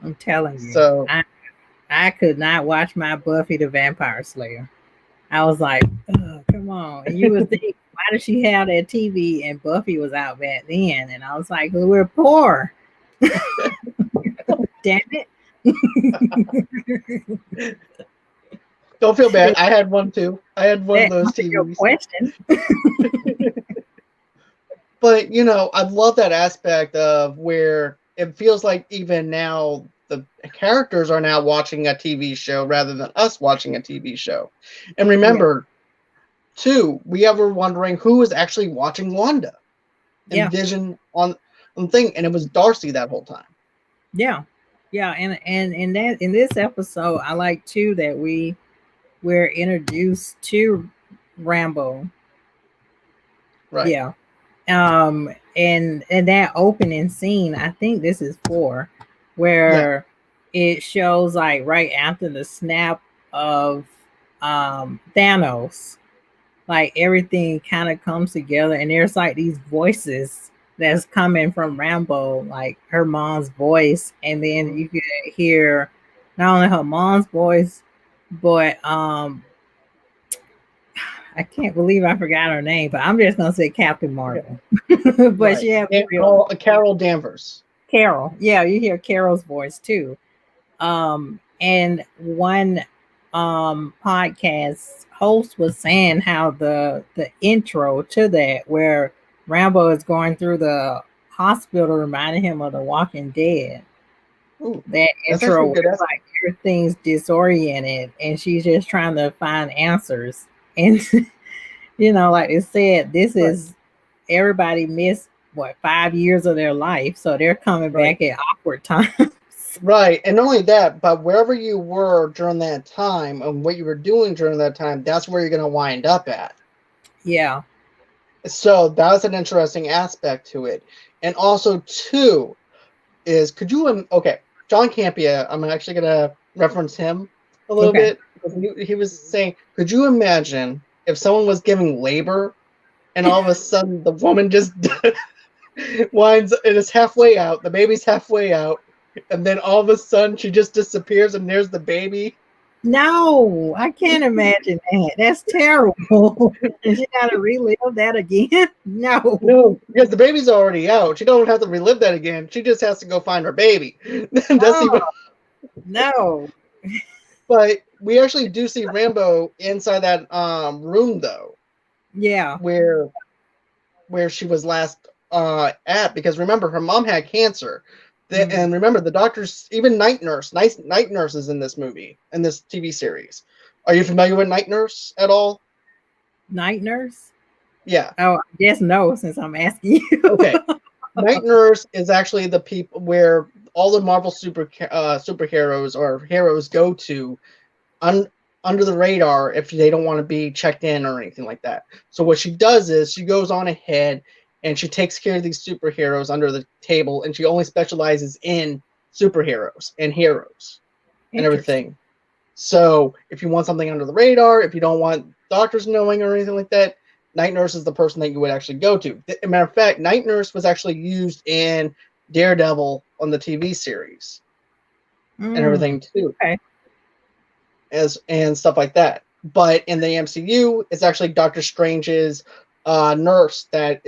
I'm telling you. So I could not watch my Buffy the Vampire Slayer. I was like, oh, come on. And you would think, why does she have that TV? And Buffy was out back then. And I was like, well, we're poor. Damn it. don't feel bad. I had one too. I had one of those That's your TVs. question. But I love that aspect of where it feels like even now the characters are now watching a TV show rather than us watching a TV show. And remember, too, we were wondering who was actually watching Wanda and Vision on thing, and it was Darcy that whole time. Yeah. And in this episode, I like too that we're introduced to Rambo. Right. Yeah. And that opening scene, I think this is 4, where it shows like right after the snap of Thanos, like everything kind of comes together, and there's like these voices that's coming from Rambo, like her mom's voice, and then you can hear not only her mom's voice, but I can't believe I forgot her name, but I'm just gonna say Captain Marvel. But she had Carol Danvers. Carol. Yeah, you hear Carol's voice too. And one podcast host was saying how the intro to that, where Rambo is going through the hospital, reminded him of The Walking Dead. Ooh, that intro was like everything's disoriented and she's just trying to find answers. And like it said, this is everybody missed 5 years of their life, so they're coming back at awkward times. Right. And not only that, but wherever you were during that time and what you were doing during that time, that's where you're going to wind up at. Yeah. So that's an interesting aspect to it. And also, too, is John Campea, I'm actually going to reference him a little bit. He was saying, could you imagine if someone was giving labor and all of a sudden the woman just winds, it is halfway out, the baby's halfway out, and then all of a sudden she just disappears and there's the baby? No, I can't imagine that. That's terrible. And she got to relive that again? No, because the baby's already out. She don't have to relive that again. She just has to go find her baby. No. But we actually do see Rambo inside that room, though. Yeah. Where she was last at, because remember, her mom had cancer. And remember, the doctors, even Night Nurse is in this movie, in this TV series. Are you familiar with Night Nurse at all? Night Nurse? Yeah. Oh, I guess no, since I'm asking you. Okay. Night Nurse is actually the people where all the Marvel superheroes or heroes go to under the radar if they don't want to be checked in or anything like that. So what she does is she goes on ahead and she takes care of these superheroes under the table, and she only specializes in superheroes and heroes and everything. So if you want something under the radar, if you don't want doctors knowing or anything like that, Night Nurse is the person that you would actually go to. As a matter of fact, Night Nurse was actually used in Daredevil on the TV series and everything too, and stuff like that. But in the MCU, it's actually Doctor Strange's nurse that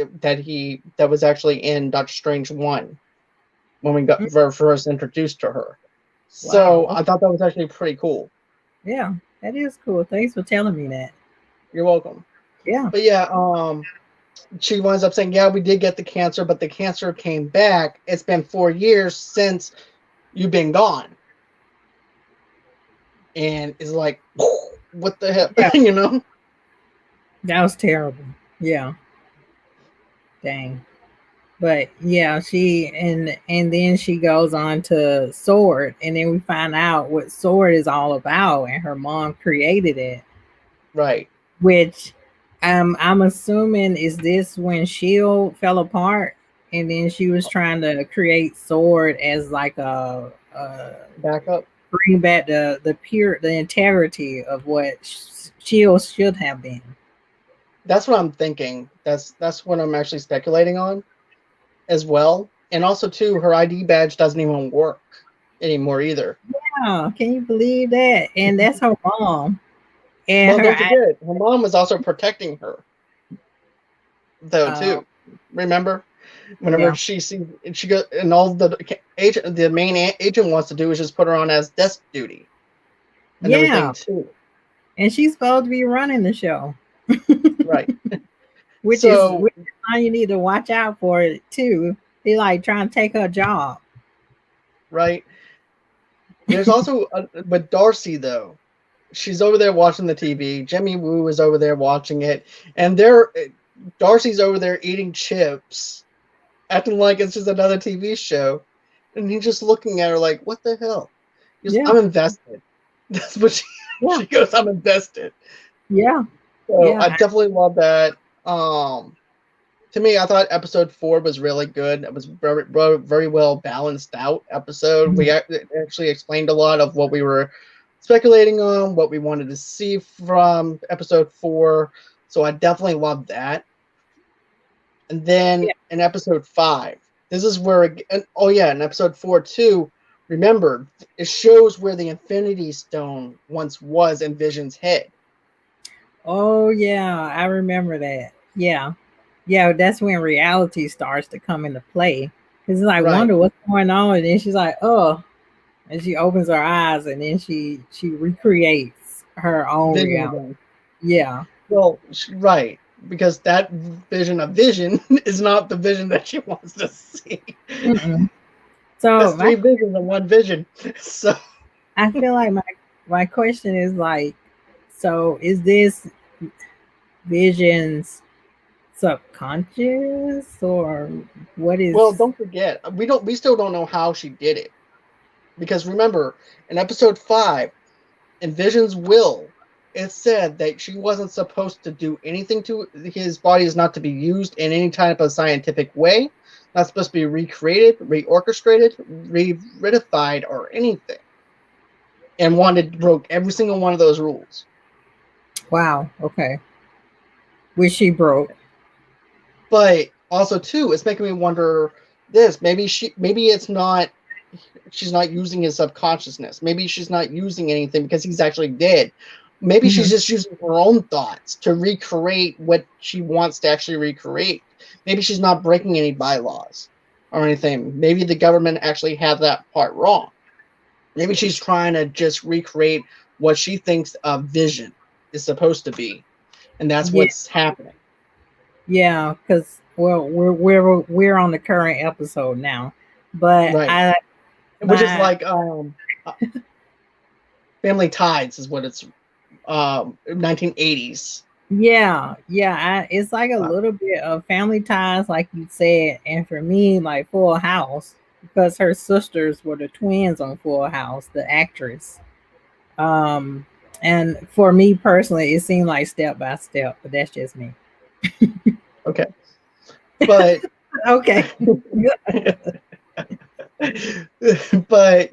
was actually in Doctor Strange 1 when we got first introduced to her. So Wow. I thought that was actually pretty cool. Yeah, that is cool. Thanks for telling me that. You're welcome. Yeah. But yeah, she winds up saying, yeah, we did get the cancer, but the cancer came back. It's been 4 years since you've been gone. And it's like, what the hell? Yeah. You know? That was terrible. Yeah. Dang. But yeah, she and then she goes on to Sword, and then we find out what Sword is all about, and her mom created it. Right. Which I'm assuming is this when Shield fell apart, and then she was trying to create Sword as like a backup, bring back the integrity of what Shield should have been. That's what I'm thinking. That's what I'm actually speculating on as well. And also too, her ID badge doesn't even work anymore either. Yeah, can you believe that? And that's her mom. And don't forget, her mom was also protecting her, though too. Remember, whenever she sees, she goes, and all the main agent wants to do is just put her on as desk duty, and everything too. And she's supposed to be running the show, right? which is how you need to watch out for it too. They like trying to take her job, right? There's also with Darcy though. She's over there watching the TV. Jimmy Woo is over there watching it, and Darcy's over there eating chips, acting like it's just another TV show, and he's just looking at her like, "What the hell?" Goes, I'm invested. That's what she goes. I'm invested. Yeah. So I definitely love that. To me, I thought episode 4 was really good. It was very, very well balanced out episode. Mm-hmm. We actually explained a lot of what we were speculating on, what we wanted to see from episode 4. So I definitely loved that. And then in episode 5, this is where, in episode 4 too, remember, it shows where the Infinity Stone once was in Vision's head. Oh, yeah, I remember that. Yeah. Yeah, that's when reality starts to come into play. Because it's like, wonder what's going on. And then she's like, oh. And she opens her eyes, and then she recreates her own reality. Again. Yeah. Well, right. Because that vision of Vision is not the vision that she wants to see. Mm-mm. So there's 3 visions in one vision. So I feel like my question is like, so is this Vision's subconscious, or what is? Well, don't forget, we still don't know how she did it, because remember in episode 5, in Vision's will, it said that she wasn't supposed to do anything to his body, is not to be used in any type of scientific way, not supposed to be recreated, reorchestrated, re-ratified, or anything, and broke every single one of those rules. Wow. Okay. Which she broke. But also too, it's making me wonder this. Maybe it's not, she's not using his subconsciousness. Maybe she's not using anything because he's actually dead. Maybe she's just using her own thoughts to recreate what she wants to actually recreate. Maybe she's not breaking any bylaws or anything. Maybe the government actually had that part wrong. Maybe she's trying to just recreate what she thinks a Vision is supposed to be, and that's what's happening. Yeah, because we're on the current episode now, but which is like Family Ties is what it's 1980s. Yeah, it's like a little bit of Family Ties, like you said, and for me, like Full House, because her sisters were the twins on Full House, the actress. Um, and for me personally, it seemed like Step by Step, but that's just me. Okay, but Okay. but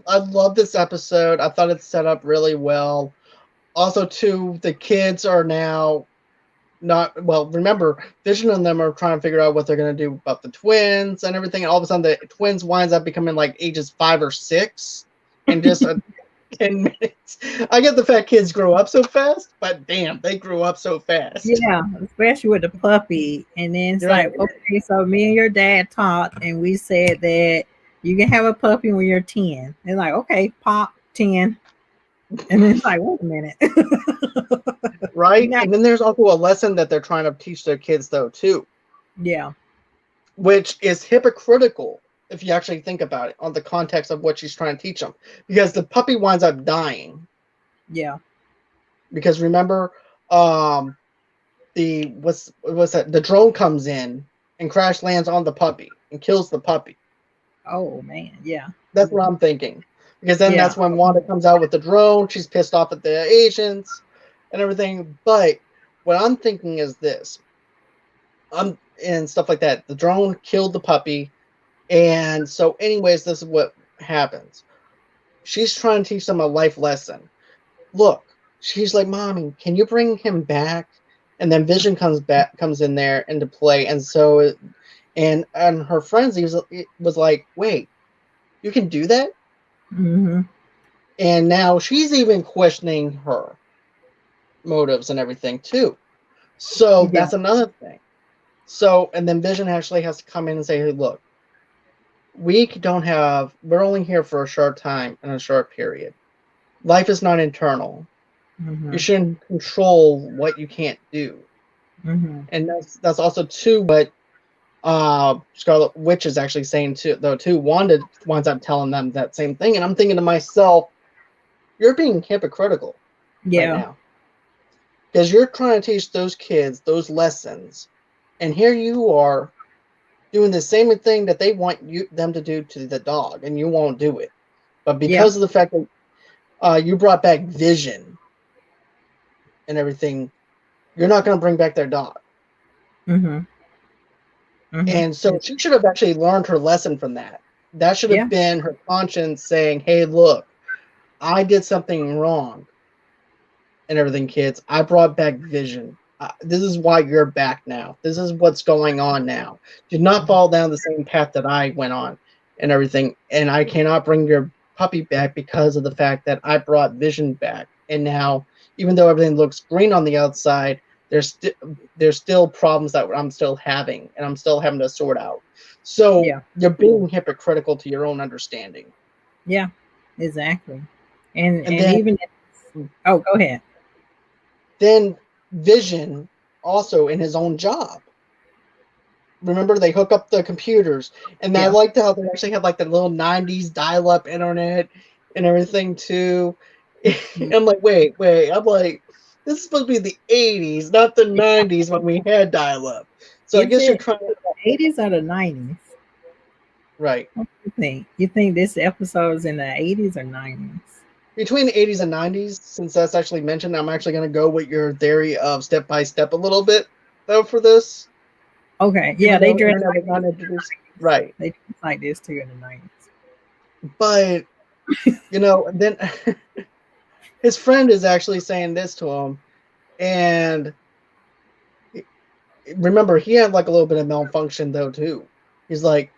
I love this episode. I thought it set up really well. Also, too, the kids are now not well. Remember, Vision and them are trying to figure out what they're going to do about the twins and everything. And all of a sudden, the twins winds up becoming like ages 5 or 6 in just 10 minutes. I get the fact kids grow up so fast, but damn, they grew up so fast. Yeah, especially with the puppy. And then it's Right. like, okay, so me and your dad talked, and we said that you can have a puppy when you're 10. They're like, okay, pop 10. And then it's like, wait a minute. Right. Now, And then there's also a lesson that they're trying to teach their kids, though, too, yeah, which is hypocritical if you actually think about it on the context of what she's trying to teach them, because the puppy winds up dying. yeah. Because remember, the drone comes in and crash lands on the puppy and kills the puppy. Oh man, yeah. That's what I'm thinking. Because then Yeah. that's when Wanda comes out with the drone. She's pissed off at the agents and everything. But what I'm thinking is this. And stuff like that. The drone killed the puppy. And so, anyways, this is what happens. She's trying to teach them a life lesson. Look, she's like, Mommy, can you bring him back? And then Vision comes in there into play. And so, and her friends was like, wait, you can do that? Mm-hmm. And now she's even questioning her motives and everything too. So Yeah. that's another thing. So, and then Vision actually has to come in and say, hey, look, we're only here for a short time and a short period. Life is not eternal. Mm-hmm. You shouldn't control what you can't do. Mm-hmm. And that's also too what Scarlet Witch is actually saying too, though too. Wanda winds up telling them that same thing, and I'm thinking to myself, you're being hypocritical right Yeah. now, because you're trying to teach those kids those lessons, and here you are doing the same thing that they want them to do to the dog, and you won't do it. But because of the fact that you brought back Vision and everything, you're not going to bring back their dog. Mm-hmm. Mm-hmm. And so she should have actually learned her lesson from that. That should have been her conscience saying, hey, look, I did something wrong and everything, kids. I brought back Vision. This is why you're back now. This is what's going on now. Do not fall down the same path that I went on and everything. And I cannot bring your puppy back because of the fact that I brought Vision back. And now, even though everything looks green on the outside, there's still problems that I'm still having, and I'm still having to sort out. So you're being hypocritical to your own understanding. Yeah, exactly. And then, even go ahead. Then Vision also in his own job. Remember, they hook up the computers, and I liked how they actually had like the little 90s dial-up internet and everything too. I'm like, wait. I'm like, this is supposed to be the 80s, not the 90s when we had dial-up. So I guess you're trying to... The 80s or the 90s? Right. What do you think? You think this episode is in the 80s or 90s? Between the 80s and 90s, since that's actually mentioned, I'm actually going to go with your theory of step by step a little bit, though, for this. Okay. Yeah, they dress like right. They dress like this too in the 90s. But then his friend is actually saying this to him, and remember, he had like a little bit of malfunction though too. He's like,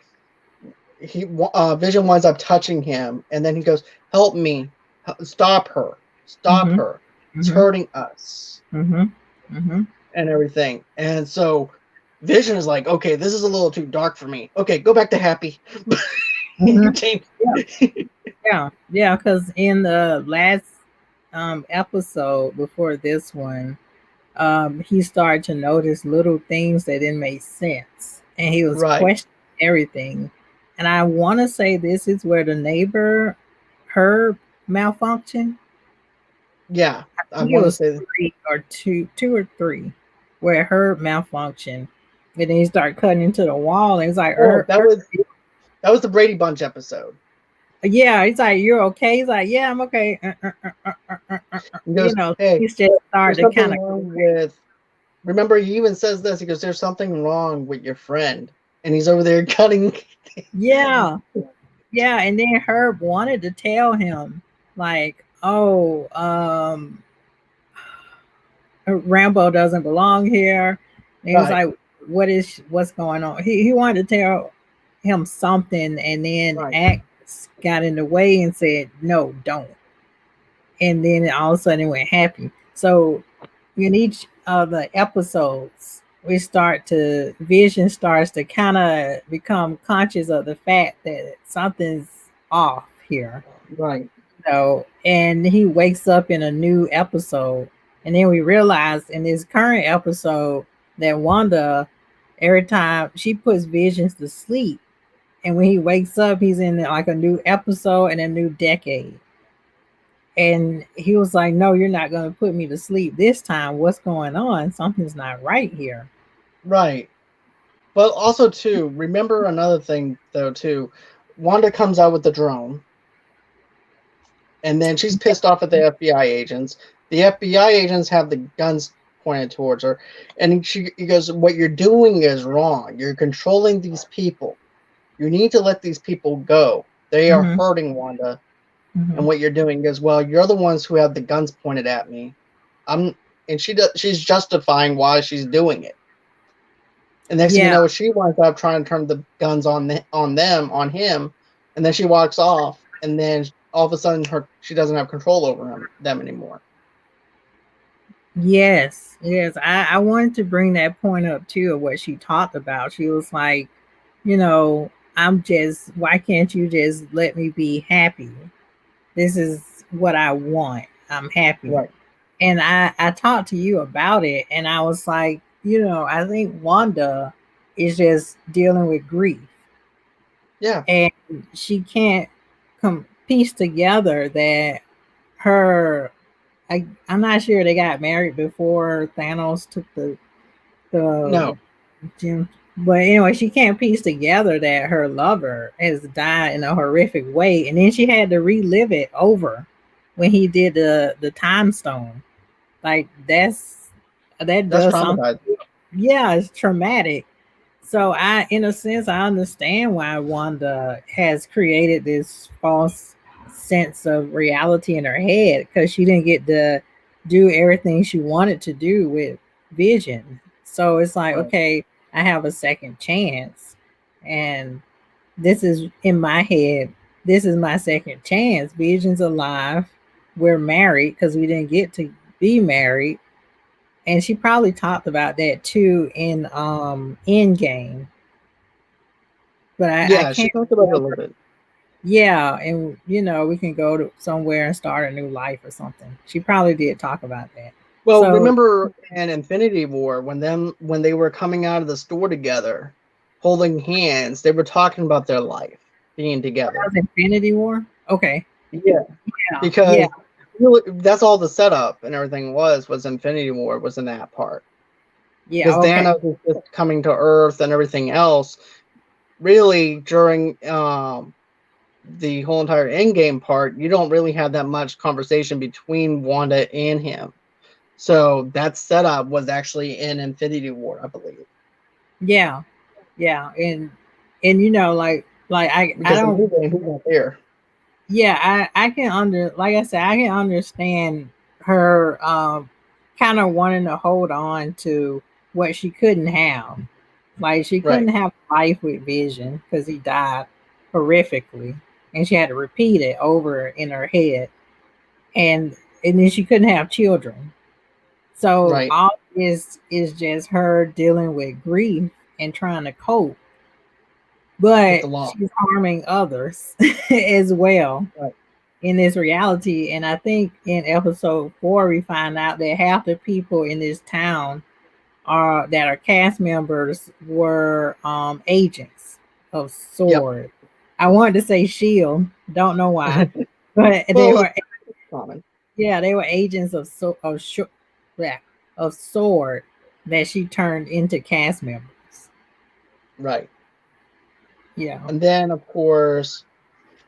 Vision winds up touching him, and then he goes, "Help me, stop her, her, it's hurting us," and everything. And so Vision is like, okay, this is a little too dark for me. Okay, go back to happy. Yeah, because in the last episode before this one, he started to notice little things that didn't make sense, and he was questioning everything. And I want to say this is where the neighbor, her malfunction. Yeah, I think it was 3 or 2 or 3, where her malfunction, and then he started cutting into the wall, and it's like, that was That was the Brady Bunch episode. Yeah, he's like, "You're okay." He's like, "Yeah, I'm okay." He goes, "Hey, He's just there's started to something kind of go wrong crazy. with." Remember, he even says this. He goes, "There's something wrong with your friend," and he's over there cutting. Yeah, yeah. And then Herb wanted to tell him, like, "Oh, Rambo doesn't belong here." And he was Right, like, what's going on?" He wanted to tell him something, and then right, Axe got in the way and said, "No, don't." And then all of a sudden it went happy. So in each of the episodes, Vision starts to kind of become conscious of the fact that something's off here. right, And he wakes up in a new episode, and then we realize in this current episode that Wanda, every time she puts Visions to sleep, and when he wakes up, he's in like a new episode and a new decade. And he was like, "No, you're not going to put me to sleep this time. What's going on? Something's not right here." right. But also, too, remember another thing, though, too. Wanda comes out with the drone, and then she's pissed off at the FBI agents. The FBI agents have the guns pointed towards her, and he goes, "What you're doing is wrong. You're controlling these people. You need to let these people go. They are Mm-hmm. hurting Wanda, Mm-hmm. and what you're doing is, well, you're the ones who have the guns pointed at me. I'm." And she's justifying why she's doing it. And next thing you Yeah, know, she winds up trying to turn the guns on on him, and then she walks off, and then all of a sudden she doesn't have control over them anymore. yes, yes. I wanted to bring that point up too of what she talked about. She was like, why can't you just let me be happy? This is what I want. I'm happy. Right. And I talked to you about it, and I was like, I think Wanda is just dealing with grief, Yeah. and she can't piece together that her. I'm not sure they got married before Thanos took the No. gem. But anyway, she can't piece together that her lover has died in a horrific way, and then she had to relive it over when he did the time stone. Like that That's does something. traumatized. Yeah, it's traumatic. So in a sense, I understand why Wanda has created this false sense of reality in her head, because she didn't get to do everything she wanted to do with Vision. So it's like, Right. okay, I have a second chance, and this is in my head. This is my second chance. Vision's alive. We're married because we didn't get to be married, and she probably talked about that too in Endgame, but I Yeah, she can't talked about it a little remember. bit. Yeah, and we can go to somewhere and start a new life or something. She probably did talk about that. Well, So remember in Infinity War when they were coming out of the store together, holding hands, they were talking about their life being that together. was Infinity War. Okay, Yeah, yeah, yeah, because really, that's all the setup and everything was Infinity War was in that part. yeah. Because Okay, Thanos is just coming to Earth and everything else. Really, during the whole entire Endgame part, you don't really have that much conversation between Wanda and him. So that setup was actually in Infinity War, I believe. yeah, yeah, and like I Because in don't. Endgame, he's not there. Yeah, I can like I said, I can understand her kind of wanting to hold on to what she couldn't have. Like she couldn't Right, have life with Vision because he died horrifically, and she had to repeat it over in her head, and then she couldn't have children. So right. all is just her dealing with grief and trying to cope, With but the law. she's harming others as well Right. in this reality. And I think in episode 4 we find out that half the people in this town are that are cast members were agents of Yep. Sword. I wanted to say Shield, don't know why, but they Well, were, it's common. yeah, they were agents yeah, of Sword that she turned into cast members. Right. Yeah. And then, of course,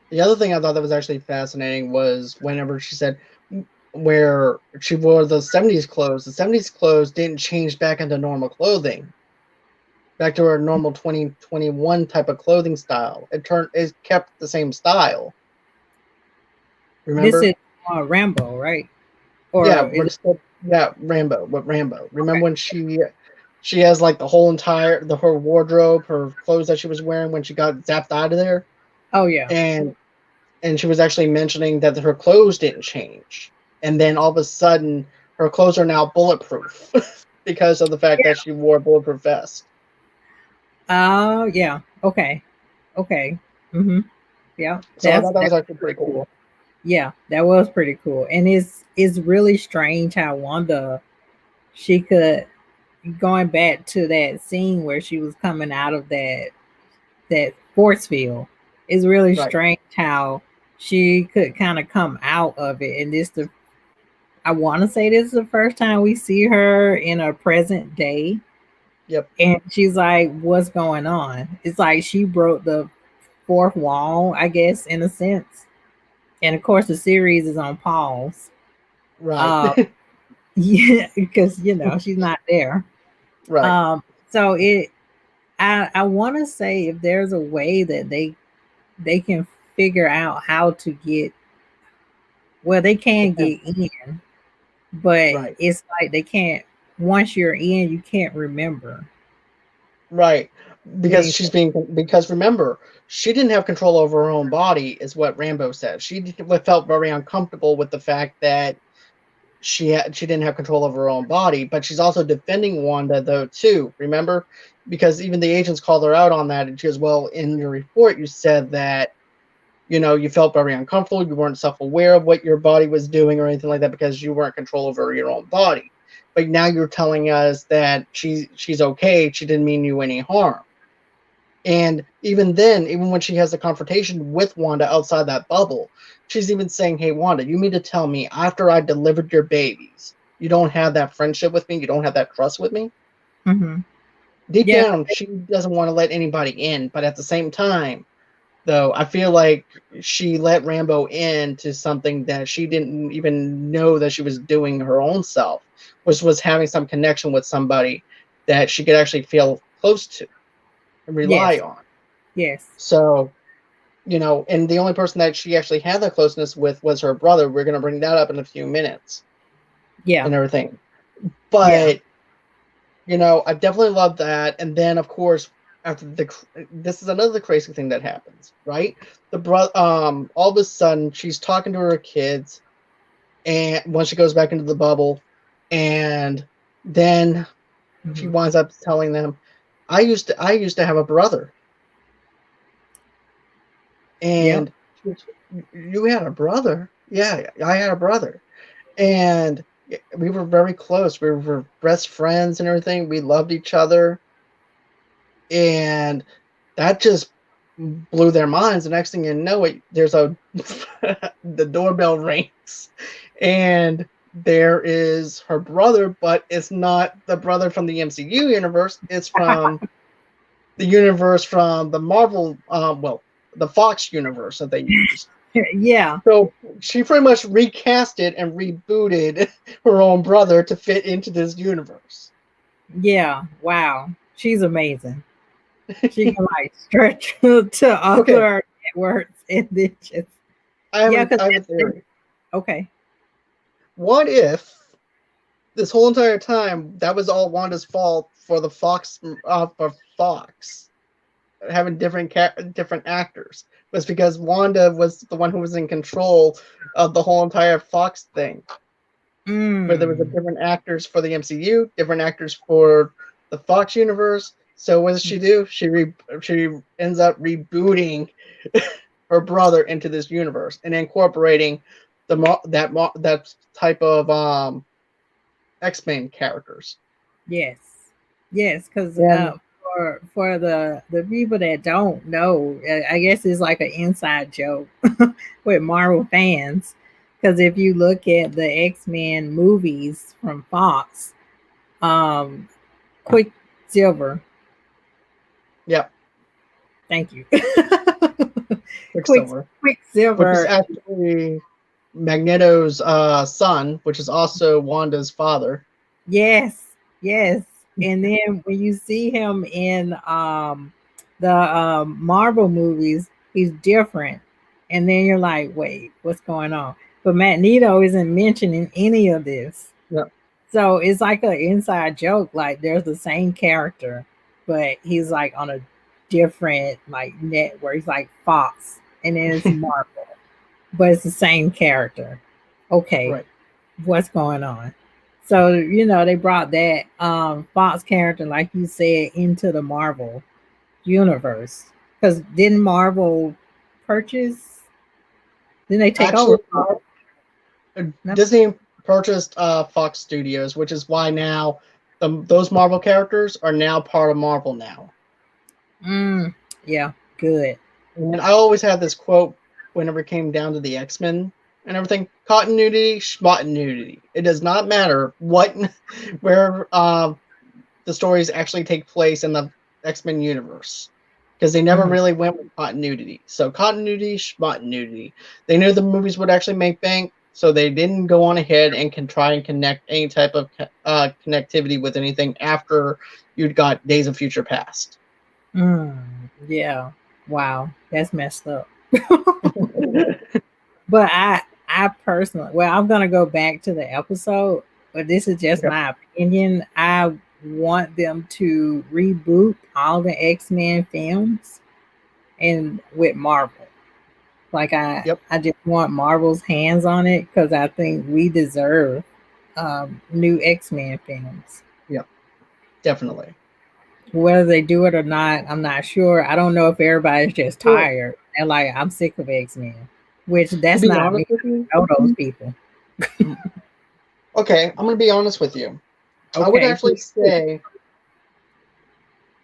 the other thing I thought that was actually fascinating was whenever she said where she wore the 70s clothes. The 70s clothes didn't change back into normal clothing, back to her normal 2021 type of clothing style. It kept the same style. This Remember? is Rambo, right? Yeah, Or we're is it still yeah, Rambo. What Rambo? Remember okay? when she has like the whole entire her wardrobe, her clothes that she was wearing when she got zapped out of there, Oh yeah. and she was actually mentioning that her clothes didn't change, and then all of a sudden her clothes are now bulletproof because of the fact that she wore a bulletproof vest. Oh yeah. Okay. Okay. Mm-hmm. Yeah. So I thought that was actually Pretty pretty cool. cool. Yeah, that was pretty cool. And it's really strange how Wanda she could going back to that scene where she was coming out of that force field. It's really Right. strange how she could kind of come out of it. And I want to say this is the first time we see her in a present day. Yep. And she's like, what's going on? It's like she broke the fourth wall, I guess, in a sense. And of course, the series is on pause. Right. Uh, yeah, because she's not there. Right. So I want to say if there's a way that they can figure out how to get well, they can get in, but Right. it's like they can't. Once you're in, you can't remember. Right. Because Anything. she's being because remember, she didn't have control over her own body, is what Rambo said. She felt very uncomfortable with the fact that she didn't have control over her own body, but she's also defending Wanda though too. Remember, because even the agents called her out on that, and she goes, "Well, in your report, you said that you felt very uncomfortable. You weren't self-aware of what your body was doing or anything like that because you weren't in control over your own body. But now you're telling us that she's okay. She didn't mean you any harm." And even then, even when she has the confrontation with Wanda outside that bubble, she's even saying, "Hey, Wanda, you mean to tell me after I delivered your babies, you don't have that friendship with me? You don't have that trust with me?" Mm-hmm. Deep Yeah, down, she doesn't want to let anybody in, but at the same time, though, I feel like she let Rambo into something that she didn't even know that she was doing her own self, which was having some connection with somebody that she could actually feel close to and rely yes, on. yes, So, and the only person that she actually had that closeness with was her brother. We're going to bring that up in a few minutes yeah, and everything. yeah. But, I definitely love that. And then, of course, after this is another crazy thing that happens, right? The brother, all of a sudden, she's talking to her kids, and once she goes back into the bubble, and then she Mm-hmm. winds up telling them, I used to have a brother," Yep. and she goes, "You had a brother?" "Yeah, I had a brother." And we were very close. We were best friends and everything. We loved each other, and that just blew their minds. The next thing you know, there's a the doorbell rings, and there is her brother, but it's not the brother from the MCU universe. It's from the universe from the Marvel, the Fox universe that they used. Yeah, So she pretty much recasted and rebooted her own brother to fit into this universe. yeah. Wow, she's amazing. She can like stretch to Okay, other networks and then just I have yeah, a because I have a theory. okay. What if this whole entire time that was all Wanda's fault for the for Fox having different actors? Was because Wanda was the one who was in control of the whole entire Fox thing, where there was a Mm. different actors for the MCU, different actors for the Fox universe. So what does she do? She ends up rebooting her brother into this universe and incorporating that type of X-Men characters. Yes, yes, because And for the people that don't know, I guess it's like an inside joke with Marvel fans. Because if you look at the X-Men movies from Fox, um, Quicksilver, yeah, Thank you. Quicksilver, which is Quicksilver. actually Magneto's son, which is also Wanda's father. Yes, yes. And then when you see him in the Marvel movies, he's different. And then you're like, wait, what's going on? But Magneto isn't mentioned in any of this. Yeah. So it's like an inside joke. Like there's the same character, but he's like on a different like network. He's like Fox, and then it's Marvel, but it's the same character. Okay, Right. what's going on? So they brought that Fox character, like you said, into the Marvel universe. Because didn't Marvel purchase? Didn't they take over Actually, Fox? No? Disney purchased Fox Studios, which is why now those Marvel characters are now part of Marvel now. Yeah, good. And I always had this quote whenever it came down to the X-Men and everything: continuity, schmottenudity. It does not matter where the stories actually take place in the X-Men universe, because they never really went with continuity. So continuity, schmottenudity. They knew the movies would actually make bank, so they didn't go on ahead and can try and connect any type of connectivity with anything after you'd got Days of Future Past. Yeah. Wow, that's messed up. But I personally, well, I'm gonna go back to the episode, but this is just Yep. my opinion. I want them to reboot all the X-Men films and with Marvel. Like Yep. I just want Marvel's hands on it because I think we deserve new X-Men films. Yep. Definitely. Whether they do it or not, I'm not sure. I don't know if everybody's just Well, tired and like I'm sick of X-Men, which to that's be not honest me. with you, I know those people. okay, I'm going to be honest with you. I would Okay. actually say,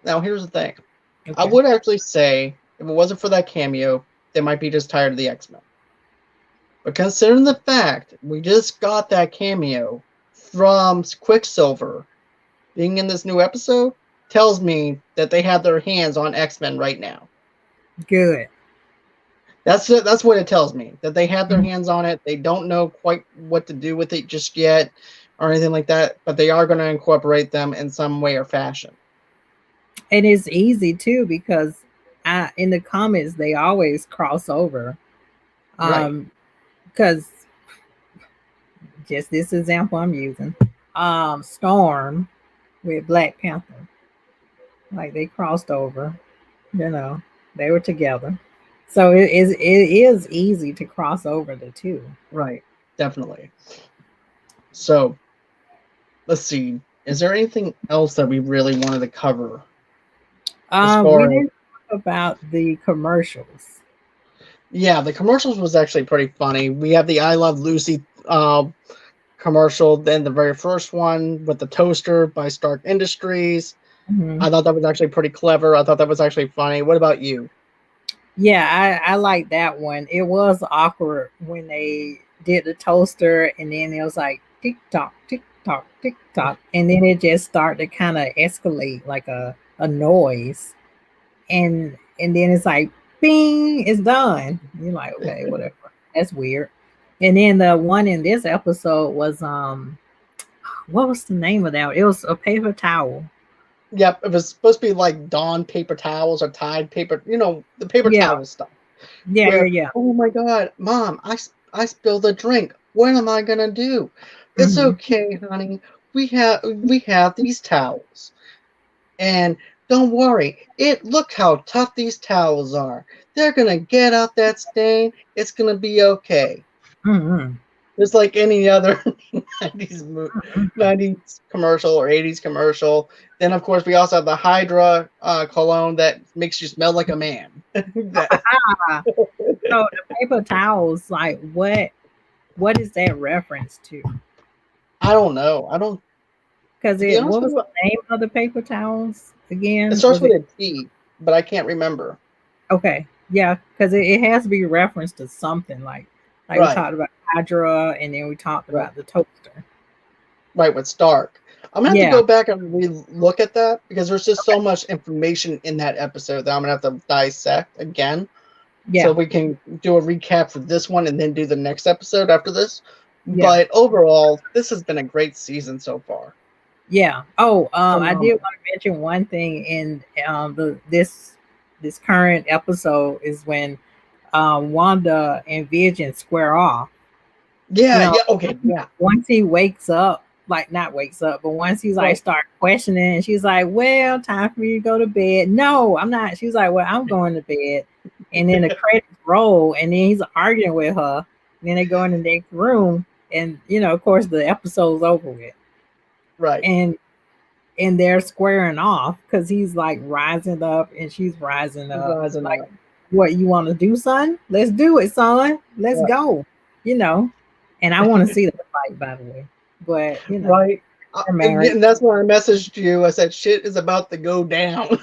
now here's the thing. I Okay. would actually say, if it wasn't for that cameo, they might be just tired of the X-Men. But considering the fact we just got that cameo from Quicksilver being in this new episode, tells me that they have their hands on X-Men right now. Good. That's what it tells me, that they have their Mhm. hands on it. They don't know quite what to do with it just yet or anything like that, but they are going to incorporate them in some way or fashion. And it's easy too because in the comics they always cross over. Right. Because just this example I'm using, Storm with Black Panther, like they crossed over. You know, they were together, so it is easy to cross over the two. Right. Definitely. So let's see. Is there anything else that we really wanted to cover as We far as? didn't talk about the commercials. Yeah, the commercials was actually pretty funny. We have the I Love Lucy commercial, then the very first one with the toaster by Stark Industries. Mhm. I thought that was actually pretty clever. I thought that was actually funny. What about you? Yeah, I like that one. It was awkward when they did the toaster and then it was like tick tock, and then it just started to kind of escalate like a noise. And then it's like bing, it's done. You're like, okay, whatever. That's weird. And then the one in this episode was what was the name of that? It was a paper towel. Yep, it was supposed to be like Dawn paper towels or Tide paper, the paper Yeah, towel stuff. yeah, yeah, Where, yeah. oh my God, Mom, I spilled a drink. What am I gonna do? It's Hmm. okay, honey. We have these towels. And don't worry, look how tough these towels are. They're gonna get out that stain. It's gonna be okay. Hmm. Just like any other 90s 90s commercial or 80s commercial. Then of course we also have the Hydra cologne that makes you smell like a man. Ah, so the paper towels, like what is that reference to? I don't know. I don't. Because To be honest what with was you, the name of the paper towels it again? starts Was with it a T, but I can't remember. okay? Yeah, because it has to be referenced to something like we Right, talked about Hydra, and then we talked right, about the toaster. right. With Stark. I'm gonna have to Yeah, go back and look at that because there's just so much information in that episode that I'm gonna have to dissect again, so yeah, we can do a recap for this one and then do the next episode after this. yeah, But overall, this has been a great season so far. yeah. Oh, I did Phenomenal. want to mention one thing in this current episode is when Wanda and Vision square off. You Yeah, know, yeah, okay, yeah, once he wakes up, like not wakes up, but once he's like right, start questioning, and she's like, "Well, time for you to go to bed." No, I'm not. She's like, "Well, I'm going to bed," and then the credits roll, and then he's arguing with her. And then they go in the next room, and of course, the episode's over with, right. and they're squaring off because he's like rising up, and she's rising up. Rising Like, up. what you want to do, son? Let's do it, son. Let's Yeah, go. You know, and I want to see the fight, by the way. But right. they're And married. that's when I messaged you. I said, "Shit is about to go down."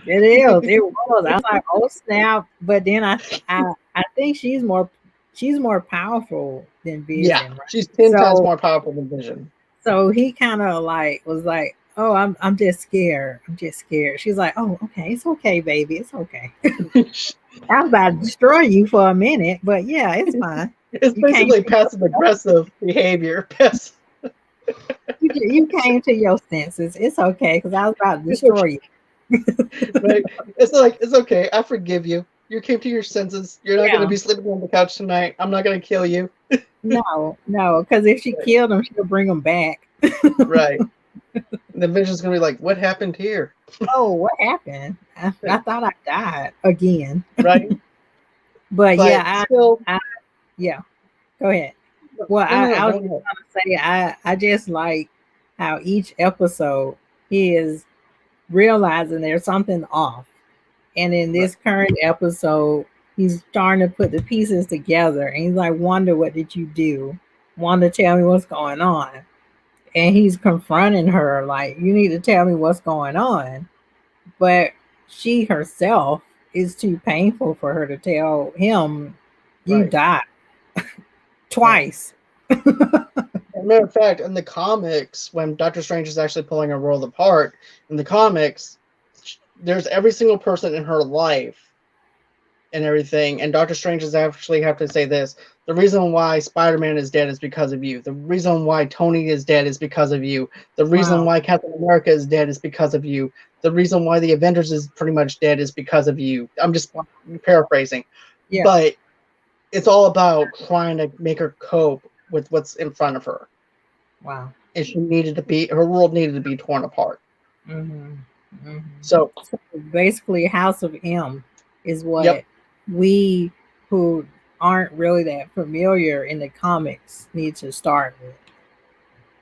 It is. It was. I was like, oh snap! But then I think she's more powerful than Yeah, Vision, right? she's 10 times So more powerful than Vision. he kind of like was like, oh, I'm just scared. I'm just scared. She's like, oh, okay, it's okay, baby, it's okay. I was about to destroy you for a minute, but yeah, it's fine. It's You came basically to your, passive aggressive behavior. you came to your senses. It's okay because I was about to It's okay, destroy you. right? It's like it's okay. I forgive you. You came to your senses. You're not going to Yeah. be sleeping on the couch tonight. I'm not going to kill you. No, no, because if she killed him, she'll bring him back. Right. And the Vision's going to be like, "What happened here?" Oh, what happened? I thought I died again. Right. But But yeah, still, yeah, go ahead. Well, no, I was go just ahead. gonna say I just like how each episode he is realizing there's something off. And in Right. this current episode, he's starting to put the pieces together and he's like, Wanda, what did you do? Wanda, tell me what's going on. And he's confronting her, like, you need to tell me what's going on. But she herself is too painful for her to tell him, you Right. died Right. twice. As a matter of fact, in the comics, when Doctor Strange is actually pulling a world apart, in the comics, there's every single person in her life and everything, and Doctor Strange is actually have to say this: the reason why Spider-Man is dead is because of you. The reason why Tony is dead is because of you. The reason Wow. why Captain America is dead is because of you. The reason why the Avengers is pretty much dead is because of you. I'm just paraphrasing, Yeah. but it's all about trying to make her cope with what's in front of her. Wow. And her world needed to be torn apart. hmm hmm So, So basically, House of M is yep, what we who aren't really that familiar in the comics need to start with.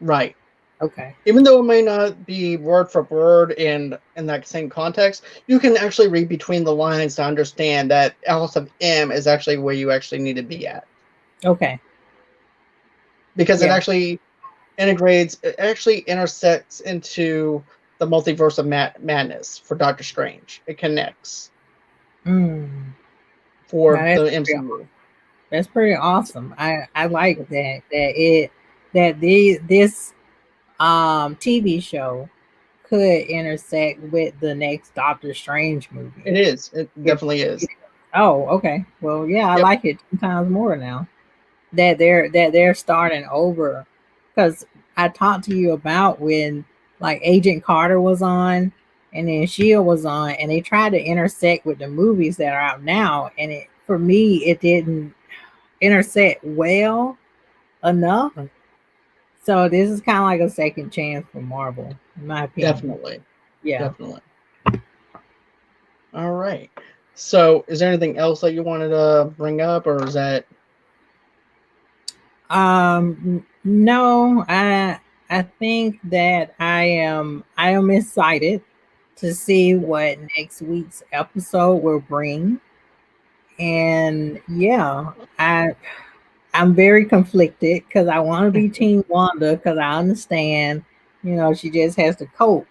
right. Okay. Even though it may not be word for word in that same context, you can actually read between the lines to understand that House of M is actually where you actually need to be at, Okay. because Yeah. it actually intersects into the multiverse of madness for Doctor Strange. It connects Mm. for Now the MCU. that's pretty awesome. I like that this TV show could intersect with the next Doctor Strange movie. It is. It It, definitely is. oh, okay. Well, yeah, I Yep. like it 2 times more now that they're starting over because I talked to you about when like Agent Carter was on and then Shield was on and they tried to intersect with the movies that are out now and it for me it didn't intersect well enough. Right. So this is kind of like a second chance for Marvel, in my opinion. Definitely. Yeah. Definitely. All right. So, is there anything else that you wanted to bring up, or is that No, I think that I am excited to see what next week's episode will bring. And yeah, I'm very conflicted because I want to be Team Wanda because I understand, she just has to cope.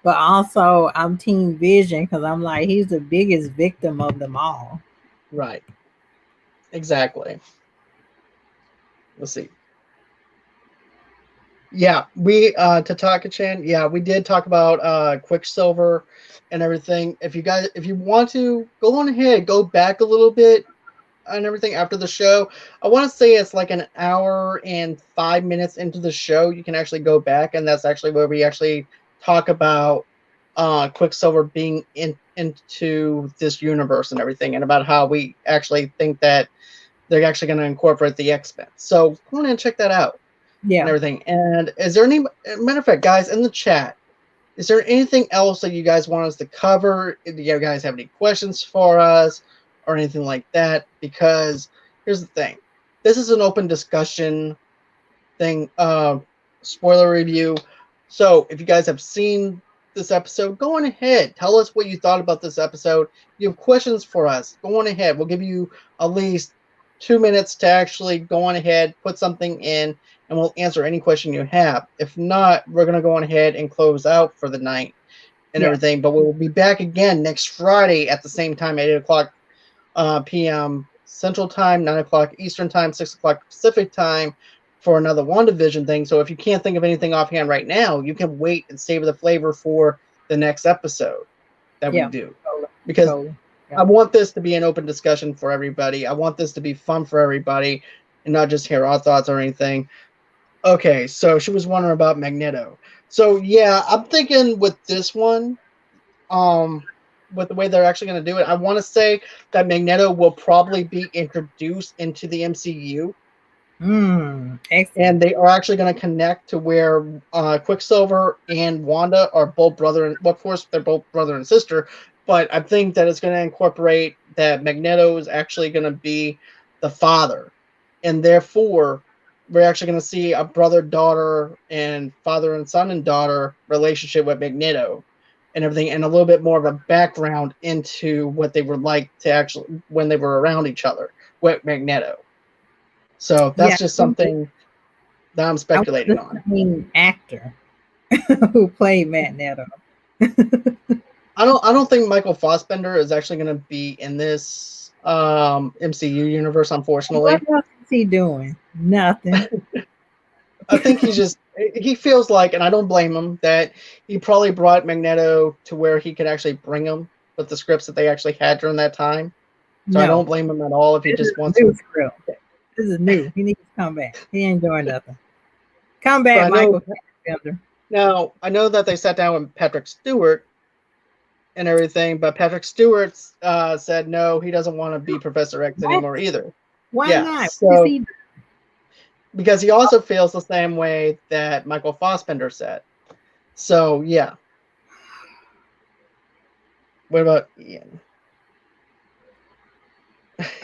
But also I'm Team Vision because I'm like he's the biggest victim of them all. right? Exactly. Let's see. Yeah, we Tataka-chan, yeah, we did talk about Quicksilver and everything. If you want to go on ahead, go back a little bit and everything after the show. I want to say it's like an hour and 5 minutes into the show. You can actually go back, and that's actually where we actually talk about Quicksilver being into this universe and everything, and about how we actually think that they're actually going to incorporate the X-Men. So go on and check that out and Yeah. everything. And is there any matter of fact, guys, in the chat? Is there anything else that you guys want us to cover? Do you guys have any questions for us or anything like that? Because here's the thing. This is an open discussion thing, spoiler review. So if you guys have seen this episode, go on ahead. Tell us what you thought about this episode. If you have questions for us, go on ahead. We'll give you at least 2 minutes to actually go on ahead, put something in, and we'll answer any question you have. If not, we're going to go on ahead and close out for the night and Yeah. everything. But we'll be back again next Friday at the same time at 8 o'clock p.m. Central Time, 9 o'clock Eastern Time, 6 o'clock Pacific Time for another WandaVision thing. So if you can't think of anything offhand right now, you can wait and save the flavor for the next episode that we Yeah. do. Totally. Because Totally. I want this to be an open discussion for everybody. I want this to be fun for everybody and not just hear our thoughts or anything. Okay, so she was wondering about Magneto. So yeah, I'm thinking with this one, um, with the way they're actually going to do it, I want to say that Magneto will probably be introduced into the MCU, Excellent. and they are actually going to connect to where Quicksilver and Wanda are both brother and, well, of course, they're both brother and sister, but I think that it's going to incorporate that Magneto is actually going to be the father, and therefore we're actually going to see a brother daughter and father and son and daughter relationship with Magneto and everything, and a little bit more of a background into what they were like to actually when they were around each other with Magneto. So Yeah. that's just something that I'm I want speculating the on. same actor who played Magneto. I don't think Michael Fassbender is actually going to be in this MCU universe, What unfortunately. else is he doing? Nothing. I think he feels like, and I don't blame him, that he probably brought Magneto to where he could actually bring him with the scripts that they actually had during that time. So I No. don't blame him at all if he This is just a wants new to. script. This is new. He needs to come back. He ain't doing nothing. Come But back, I know Michael Fassbender. now I know that they sat down with Patrick Stewart and everything, but Patrick Stewart said no, he doesn't want to be Professor X What? anymore either. Why Yeah, not? What is so he? because he also feels the same way that Michael Fassbender said. So yeah. What about Ian?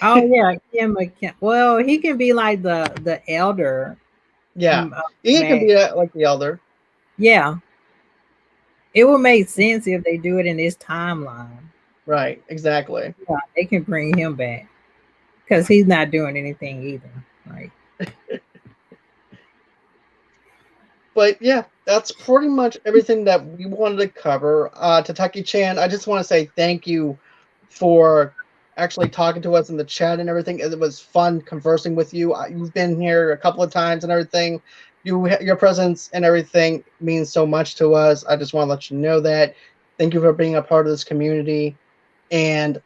Oh yeah, Kim McKen. Well, he can be like the elder. Yeah, Ian can Mag. be like the elder. Yeah, it would make sense if they do it in this timeline. Right, exactly. Yeah, they can bring him back because he's not doing anything either. Right. But yeah, that's pretty much everything that we wanted to cover. Tataki-chan, I just want to say thank you for actually talking to us in the chat and everything. It was fun conversing with you. You've been here a couple of times and everything. Your presence and everything means so much to us. I just want to let you know that. Thank you for being a part of this community. And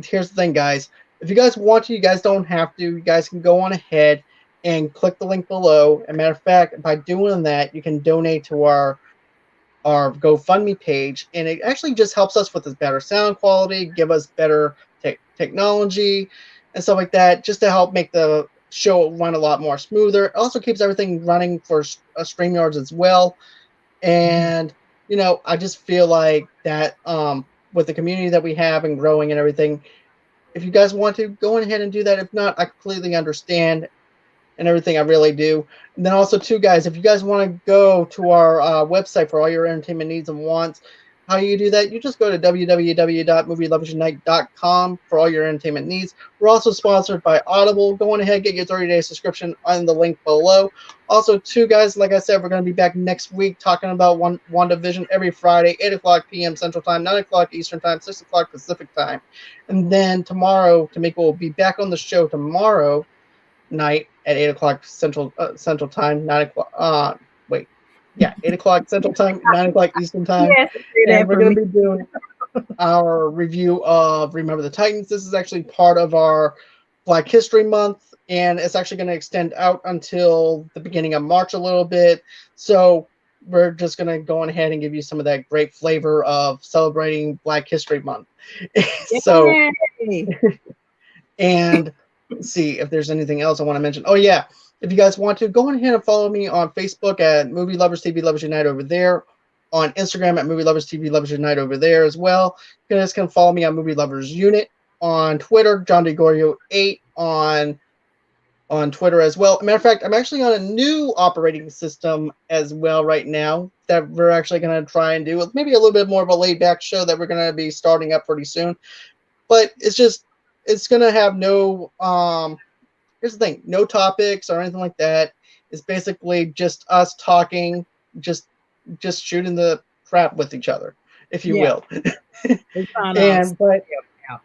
here's the thing, guys. If you guys want to, you guys don't have to. You guys can go on ahead and click the link below. As a matter of fact, by doing that, you can donate to our GoFundMe page, and it actually just helps us with this better sound quality, give us better technology and stuff like that, just to help make the show run a lot more smoother. It also keeps everything running for StreamYards as well. And I just feel like that with the community that we have and growing and everything, if you guys want to go ahead and do that. If not, I completely understand and everything. I really do. And then also, too, guys, if you guys want to go to our website for all your entertainment needs and wants, how you do that? You just go to www.movielovingtonight.com for all your entertainment needs. We're also sponsored by Audible. Go on ahead, get your 30-day subscription on the link below. Also, too, guys, like I said, we're going to be back next week talking about WandaVision every Friday, 8 o'clock p.m. Central Time, 9 o'clock Eastern Time, 6 o'clock Pacific Time. And then tomorrow, Tomeka will be back on the show tomorrow night at 8 o'clock Central Time, 9 o'clock. Yeah, 8 o'clock Central Time, 9 o'clock Eastern Time. Yes, do And that we're for going me. to be doing our review of Remember the Titans. This is actually part of our Black History Month, and it's actually going to extend out until the beginning of March a little bit. So we're just going to go on ahead and give you some of that great flavor of celebrating Black History Month. So, Yay! and let's see if there's anything else I want to mention. Oh, yeah. If you guys want to, go on ahead and follow me on Facebook at Movie Lovers TV Lovers Unite over there. On Instagram at Movie Lovers TV Lovers Unite over there as well. You guys can follow me on Movie Lovers Unit. On Twitter, John DeGorio 8 on Twitter as well. Matter of fact, I'm actually on a new operating system as well right now that we're actually going to try and do maybe a little bit more of a laid back show that we're going to be starting up pretty soon. But it's going to have no here's the thing, no topics or anything like that. It's basically just us talking, just shooting the crap with each other, if you Yeah, will. it's on And yeah.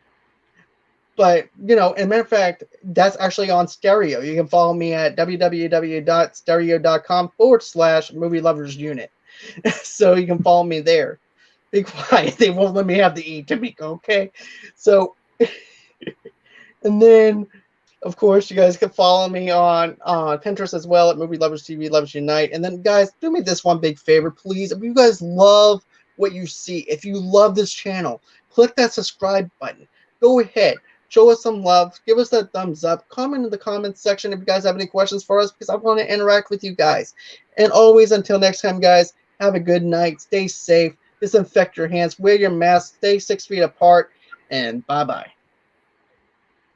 but and matter of fact, that's actually on stereo. You can follow me at www.stereo.com/movie lovers unit. So you can follow me there. Be quiet. They won't let me have the E, Tomeka, okay? So and then of course, you guys can follow me on Pinterest as well at Movie Lovers TV Lovers Unite. And then, guys, do me this one big favor, please. If you guys love what you see, if you love this channel, click that subscribe button. Go ahead, show us some love, give us that thumbs up, comment in the comments section if you guys have any questions for us, because I want to interact with you guys. And always, until next time, guys, have a good night, stay safe, disinfect your hands, wear your mask, stay 6 feet apart, and bye-bye.